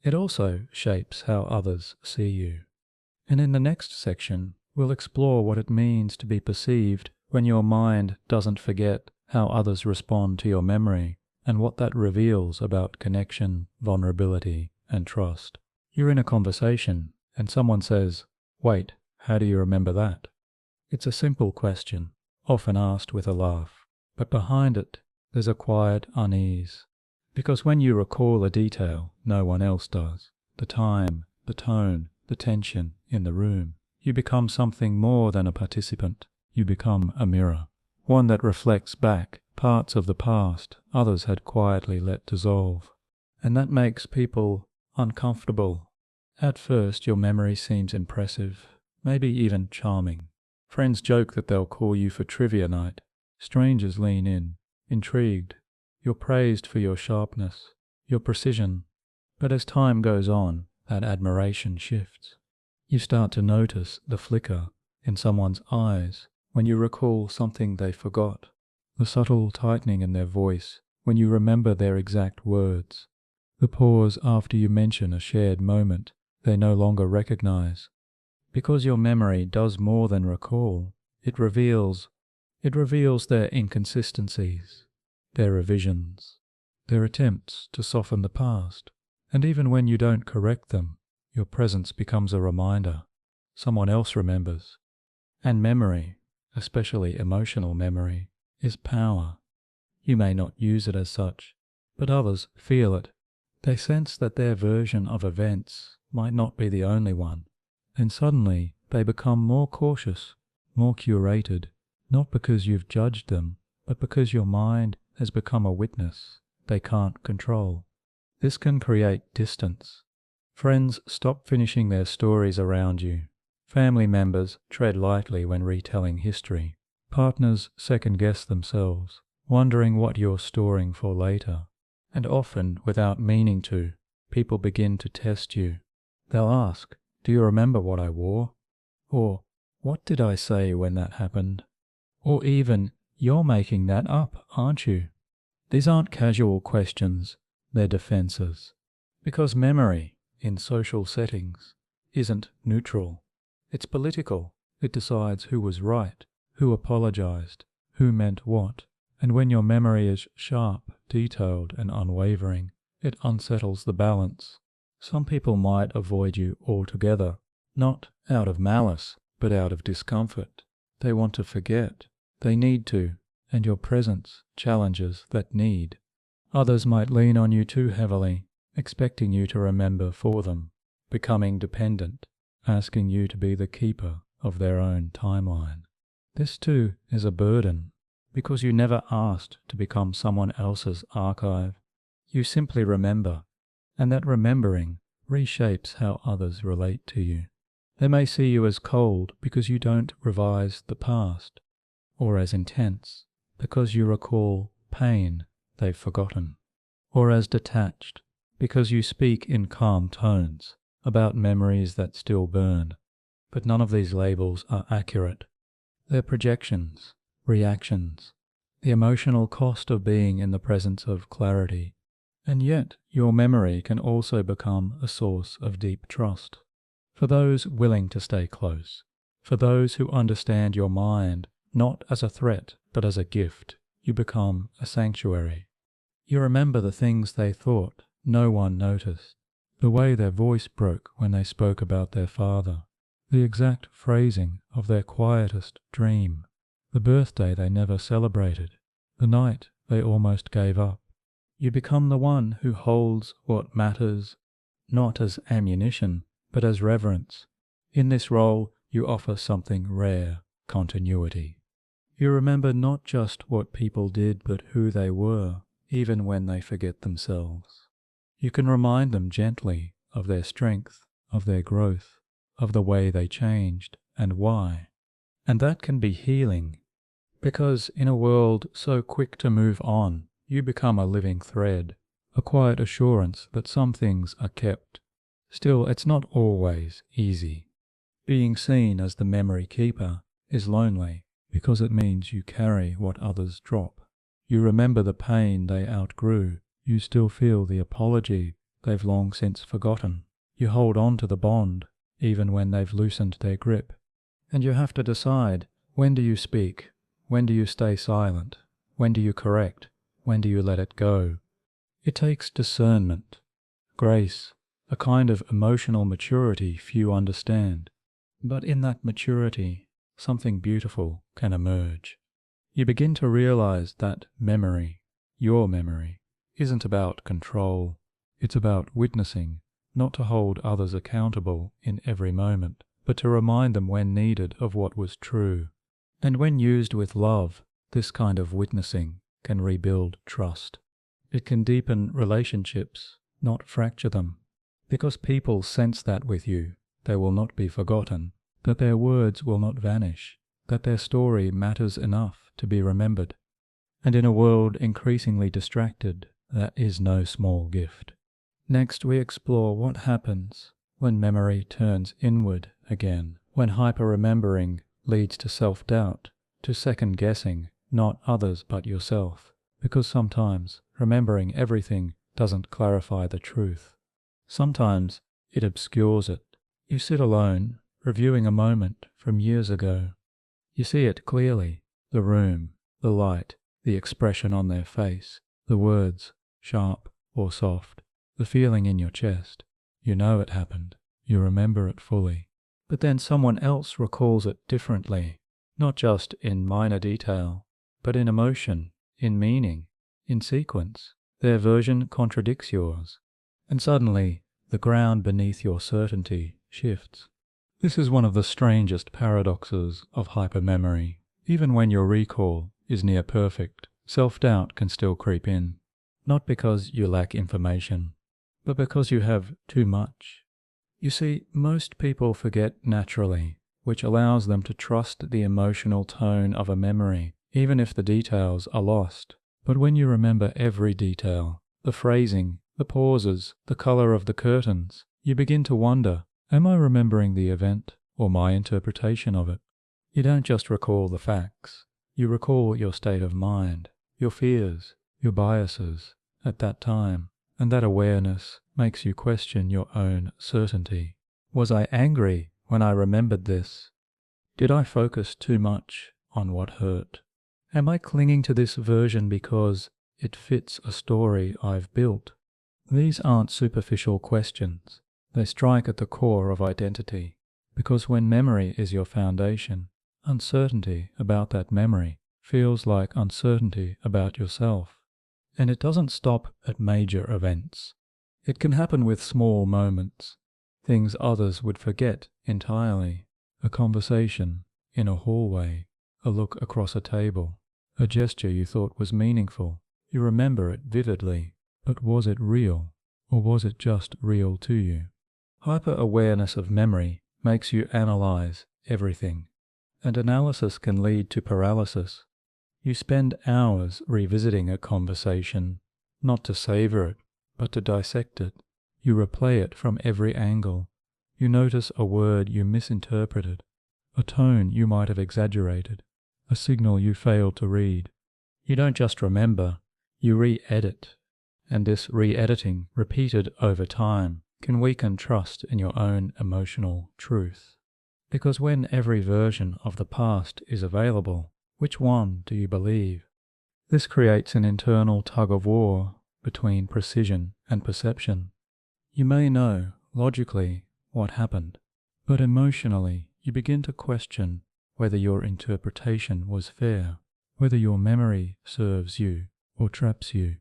It also shapes how others see you. And in the next section, we'll explore what it means to be perceived when your mind doesn't forget how others respond to your memory, and what that reveals about connection, vulnerability, and trust. You're in a conversation, and someone says, "Wait, how do you remember that?" It's a simple question, often asked with a laugh, but behind it, there's a quiet unease. Because when you recall a detail no one else does, the time, the tone, the tension in the room, you become something more than a participant. You become a mirror, one that reflects back parts of the past others had quietly let dissolve. And that makes people uncomfortable. At first, your memory seems impressive, maybe even charming. Friends joke that they'll call you for trivia night. Strangers lean in, intrigued. You're praised for your sharpness, your precision. But as time goes on, that admiration shifts. You start to notice the flicker in someone's eyes when you recall something they forgot, the subtle tightening in their voice when you remember their exact words, the pause after you mention a shared moment they no longer recognize. Because your memory does more than recall, it reveals their inconsistencies, their revisions, their attempts to soften the past. And even when you don't correct them, your presence becomes a reminder. Someone else remembers. And memory, especially emotional memory, is power. You may not use it as such, but others feel it. They sense that their version of events might not be the only one, and suddenly they become more cautious, more curated, not because you've judged them, but because your mind has become a witness they can't control. This can create distance. Friends stop finishing their stories around you. Family members tread lightly when retelling history. Partners second-guess themselves, wondering what you're storing for later. And often, without meaning to, people begin to test you. They'll ask, "Do you remember what I wore?" Or, "What did I say when that happened?" Or even, "You're making that up, aren't you?" These aren't casual questions, they're defenses. Because memory, in social settings, isn't neutral. It's political. It decides who was right, who apologized, who meant what. And when your memory is sharp, detailed, and unwavering, it unsettles the balance. Some people might avoid you altogether, not out of malice, but out of discomfort. They want to forget. They need to, and your presence challenges that need. Others might lean on you too heavily, expecting you to remember for them, becoming dependent, asking you to be the keeper of their own timeline. This too is a burden, because you never asked to become someone else's archive. You simply remember, and that remembering reshapes how others relate to you. They may see you as cold because you don't revise the past, or as intense because you recall pain they've forgotten, or as detached because you speak in calm tones about memories that still burn. But none of these labels are accurate. They're projections, reactions, the emotional cost of being in the presence of clarity. And yet, your memory can also become a source of deep trust. For those willing to stay close, for those who understand your mind not as a threat but as a gift, you become a sanctuary. You remember the things they thought no one noticed, the way their voice broke when they spoke about their father, the exact phrasing of their quietest dream, the birthday they never celebrated, the night they almost gave up. You become the one who holds what matters, not as ammunition, but as reverence. In this role, you offer something rare, continuity. You remember not just what people did, but who they were, even when they forget themselves. You can remind them gently of their strength, of their growth, of the way they changed, and why. And that can be healing, because in a world so quick to move on, you become a living thread, a quiet assurance that some things are kept. Still, it's not always easy. Being seen as the memory keeper is lonely, because it means you carry what others drop. You remember the pain they outgrew. You still feel the apology they've long since forgotten. You hold on to the bond, even when they've loosened their grip. And you have to decide, when do you speak? When do you stay silent? When do you correct? When do you let it go? It takes discernment, grace, a kind of emotional maturity few understand. But in that maturity, something beautiful can emerge. You begin to realize that memory, your memory, isn't about control. It's about witnessing, not to hold others accountable in every moment, but to remind them when needed of what was true. And when used with love, this kind of witnessing can rebuild trust. It can deepen relationships, not fracture them. Because people sense that with you, they will not be forgotten, that their words will not vanish, that their story matters enough to be remembered. And in a world increasingly distracted, that is no small gift. Next, we explore what happens when memory turns inward again, when hyper-remembering leads to self-doubt, to second-guessing not others but yourself, because sometimes remembering everything doesn't clarify the truth. Sometimes it obscures it. You sit alone, reviewing a moment from years ago. You see it clearly, the room, the light, the expression on their face, the words, sharp or soft, the feeling in your chest. You know it happened. You remember it fully. But then someone else recalls it differently, not just in minor detail, but in emotion, in meaning, in sequence. Their version contradicts yours, and suddenly the ground beneath your certainty shifts. This is one of the strangest paradoxes of hypermemory. Even when your recall is near perfect, self-doubt can still creep in, not because you lack information, but because you have too much. You see, most people forget naturally, which allows them to trust the emotional tone of a memory, even if the details are lost. But when you remember every detail, the phrasing, the pauses, the color of the curtains, you begin to wonder, am I remembering the event or my interpretation of it? You don't just recall the facts, you recall your state of mind, your fears, your biases at that time, and that awareness makes you question your own certainty. Was I angry when I remembered this? Did I focus too much on what hurt? Am I clinging to this version because it fits a story I've built? These aren't superficial questions. They strike at the core of identity, because when memory is your foundation, uncertainty about that memory feels like uncertainty about yourself. And it doesn't stop at major events. It can happen with small moments, things others would forget entirely. A conversation in a hallway, a look across a table, a gesture you thought was meaningful. You remember it vividly, but was it real, or was it just real to you? Hyper-awareness of memory makes you analyze everything, and analysis can lead to paralysis. You spend hours revisiting a conversation, not to savor it, but to dissect it. You replay it from every angle. You notice a word you misinterpreted, a tone you might have exaggerated, a signal you failed to read. You don't just remember, you re-edit. And this re-editing, repeated over time, can weaken trust in your own emotional truth. Because when every version of the past is available, which one do you believe? This creates an internal tug-of-war between precision and perception. You may know, logically, what happened, but emotionally you begin to question whether your interpretation was fair, whether your memory serves you or traps you.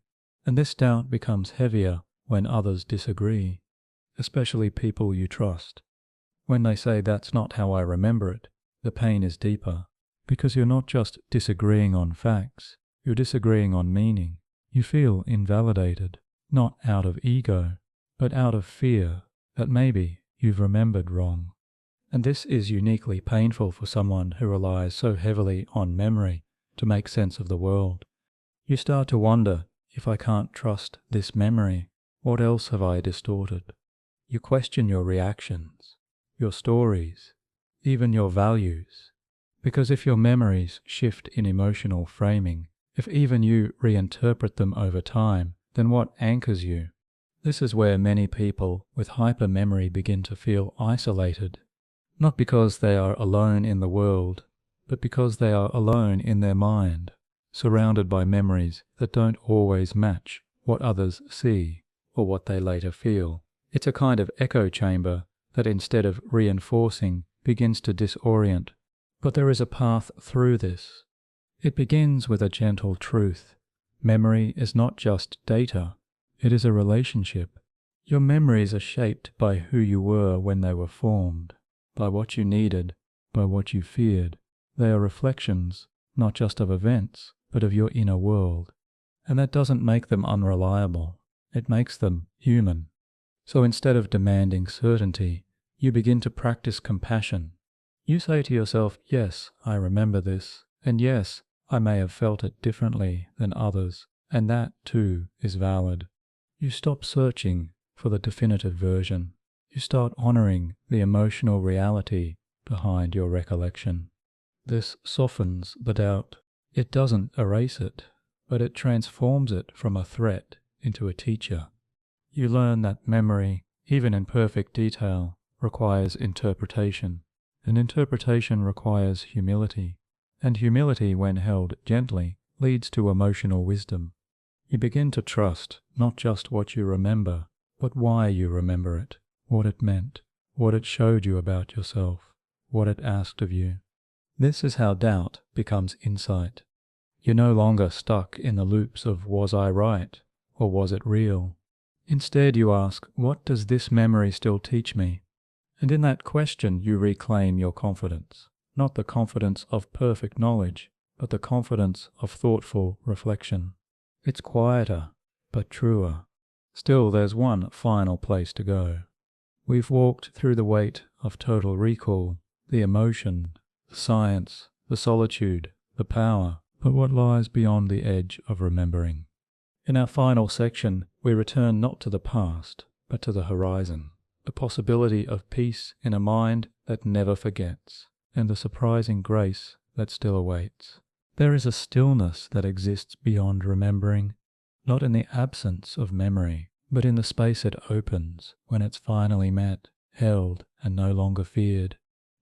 And this doubt becomes heavier when others disagree, especially people you trust. When they say that's not how I remember it, the pain is deeper, because you're not just disagreeing on facts, you're disagreeing on meaning. You feel invalidated, not out of ego, but out of fear that maybe you've remembered wrong. And this is uniquely painful for someone who relies so heavily on memory to make sense of the world. You start to wonder, if I can't trust this memory, what else have I distorted? You question your reactions, your stories, even your values. Because if your memories shift in emotional framing, if even you reinterpret them over time, then what anchors you? This is where many people with hypermemory begin to feel isolated, not because they are alone in the world, but because they are alone in their mind, surrounded by memories that don't always match what others see or what they later feel. It's a kind of echo chamber that instead of reinforcing begins to disorient. But there is a path through this. It begins with a gentle truth. Memory is not just data, it is a relationship. Your memories are shaped by who you were when they were formed, by what you needed, by what you feared. They are reflections, not just of events, but of your inner world. And that doesn't make them unreliable. It makes them human. So instead of demanding certainty, you begin to practice compassion. You say to yourself, yes, I remember this, and yes, I may have felt it differently than others, and that too is valid. You stop searching for the definitive version. You start honoring the emotional reality behind your recollection. This softens the doubt. It doesn't erase it, but it transforms it from a threat into a teacher. You learn that memory, even in perfect detail, requires interpretation, and interpretation requires humility, and humility, when held gently, leads to emotional wisdom. You begin to trust not just what you remember, but why you remember it, what it meant, what it showed you about yourself, what it asked of you. This is how doubt becomes insight. You're no longer stuck in the loops of was I right or was it real? Instead you ask, what does this memory still teach me? And in that question you reclaim your confidence, not the confidence of perfect knowledge, but the confidence of thoughtful reflection. It's quieter, but truer. Still, there's one final place to go. We've walked through the weight of total recall, the emotion, the science, the solitude, the power, but what lies beyond the edge of remembering? In our final section, we return not to the past, but to the horizon, the possibility of peace in a mind that never forgets, and the surprising grace that still awaits. There is a stillness that exists beyond remembering, not in the absence of memory, but in the space it opens when it's finally met, held, and no longer feared.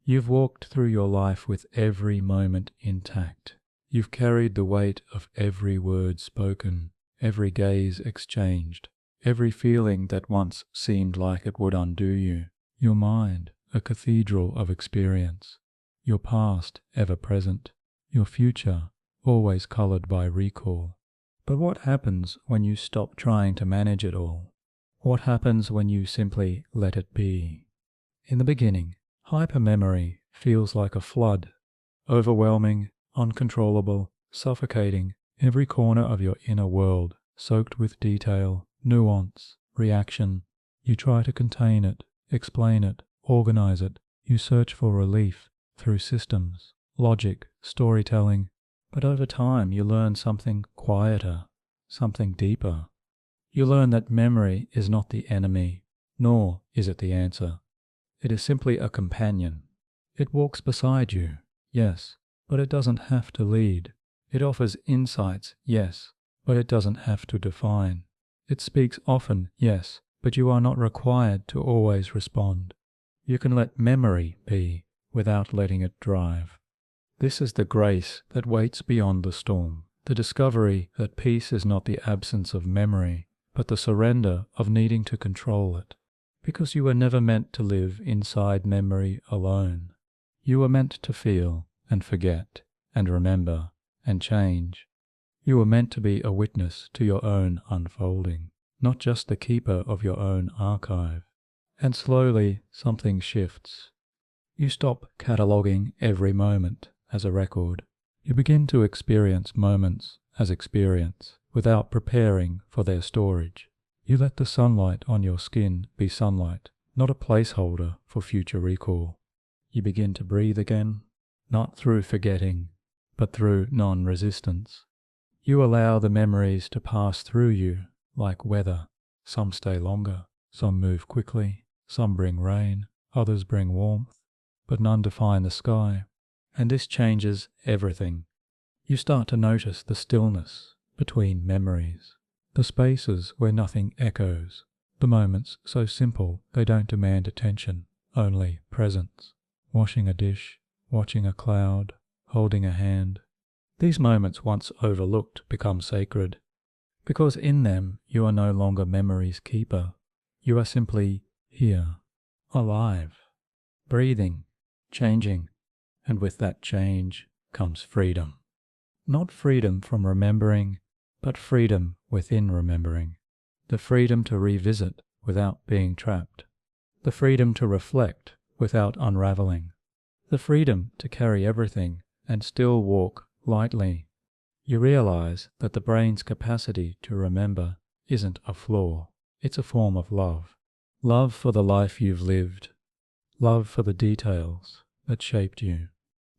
You've walked through your life with every moment intact. You've carried the weight of every word spoken, every gaze exchanged, every feeling that once seemed like it would undo you. Your mind, a cathedral of experience. Your past ever present. Your future always colored by recall. But what happens when you stop trying to manage it all? What happens when you simply let it be? In the beginning, hypermemory feels like a flood, overwhelming, uncontrollable, suffocating, every corner of your inner world soaked with detail, nuance, reaction. You try to contain it, explain it, organize it. You search for relief through systems, logic, storytelling. But over time you learn something quieter, something deeper. You learn that memory is not the enemy, nor is it the answer. It is simply a companion. It walks beside you, yes, but it doesn't have to lead. It offers insights, yes, but it doesn't have to define. It speaks often, yes, but you are not required to always respond. You can let memory be without letting it drive. This is the grace that waits beyond the storm, the discovery that peace is not the absence of memory, but the surrender of needing to control it. Because you were never meant to live inside memory alone. You were meant to feel and forget and remember and change. You were meant to be a witness to your own unfolding, not just the keeper of your own archive. And slowly something shifts. You stop cataloguing every moment as a record. You begin to experience moments as experience without preparing for their storage. You let the sunlight on your skin be sunlight, not a placeholder for future recall. You begin to breathe again, not through forgetting, but through non-resistance. You allow the memories to pass through you like weather. Some stay longer, some move quickly, some bring rain, others bring warmth, but none define the sky. And this changes everything. You start to notice the stillness between memories, the spaces where nothing echoes, the moments so simple they don't demand attention, only presence. Washing a dish, watching a cloud, holding a hand. These moments once overlooked become sacred, because in them you are no longer memory's keeper. You are simply here, alive, breathing, changing, and with that change comes freedom. Not freedom from remembering, but freedom within remembering. The freedom to revisit without being trapped. The freedom to reflect without unraveling. The freedom to carry everything and still walk lightly. You realize that the brain's capacity to remember isn't a flaw. It's a form of love. Love for the life you've lived. Love for the details that shaped you.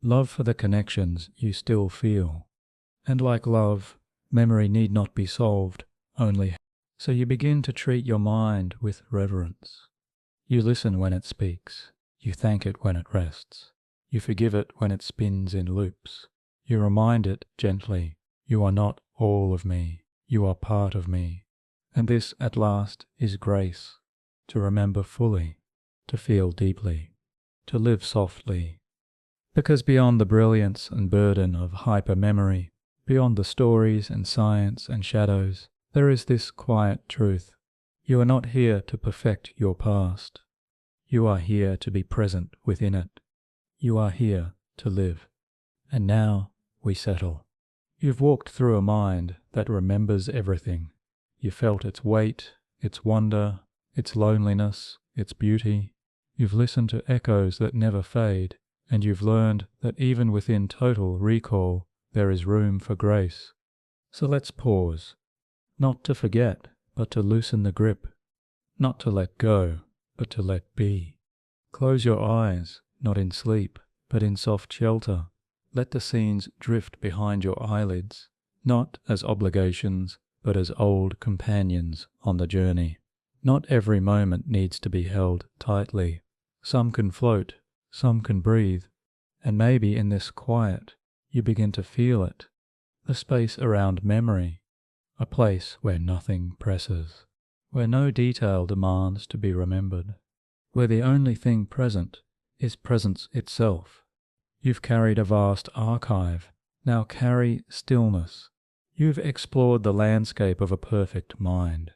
Love for the connections you still feel. And like love, memory need not be solved, only. So you begin to treat your mind with reverence. You listen when it speaks. You thank it when it rests. You forgive it when it spins in loops. You remind it gently, you are not all of me, you are part of me. And this at last is grace, to remember fully, to feel deeply, to live softly. Because beyond the brilliance and burden of hypermemory, beyond the stories and science and shadows, there is this quiet truth. You are not here to perfect your past. You are here to be present within it. You are here to live. And now we settle. You've walked through a mind that remembers everything. You felt its weight, its wonder, its loneliness, its beauty. You've listened to echoes that never fade, and you've learned that even within total recall, there is room for grace. So let's pause. Not to forget, but to loosen the grip. Not to let go, but to let be. Close your eyes, not in sleep, but in soft shelter. Let the scenes drift behind your eyelids, not as obligations, but as old companions on the journey. Not every moment needs to be held tightly. Some can float, some can breathe, and maybe in this quiet you begin to feel it, the space around memory, a place where nothing presses, where no detail demands to be remembered, where the only thing present is presence itself. You've carried a vast archive, now carry stillness. You've explored the landscape of a perfect mind.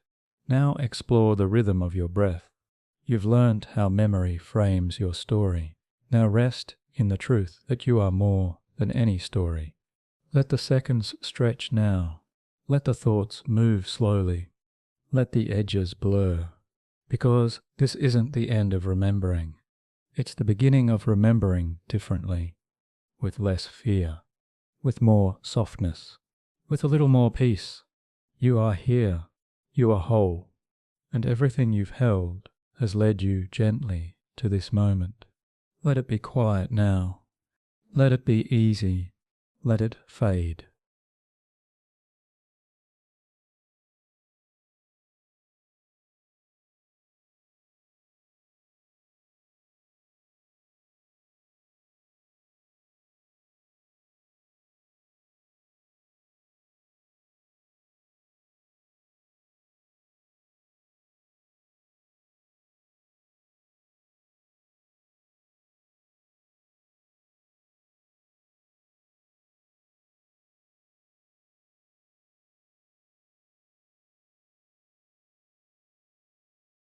Now explore the rhythm of your breath. You've learnt how memory frames your story. Now rest in the truth that you are more than any story. Let the seconds stretch now. Let the thoughts move slowly. Let the edges blur. Because this isn't the end of remembering. It's the beginning of remembering differently, with less fear, with more softness, with a little more peace. You are here. You are whole. And everything you've held has led you gently to this moment. Let it be quiet now. Let it be easy. Let it fade.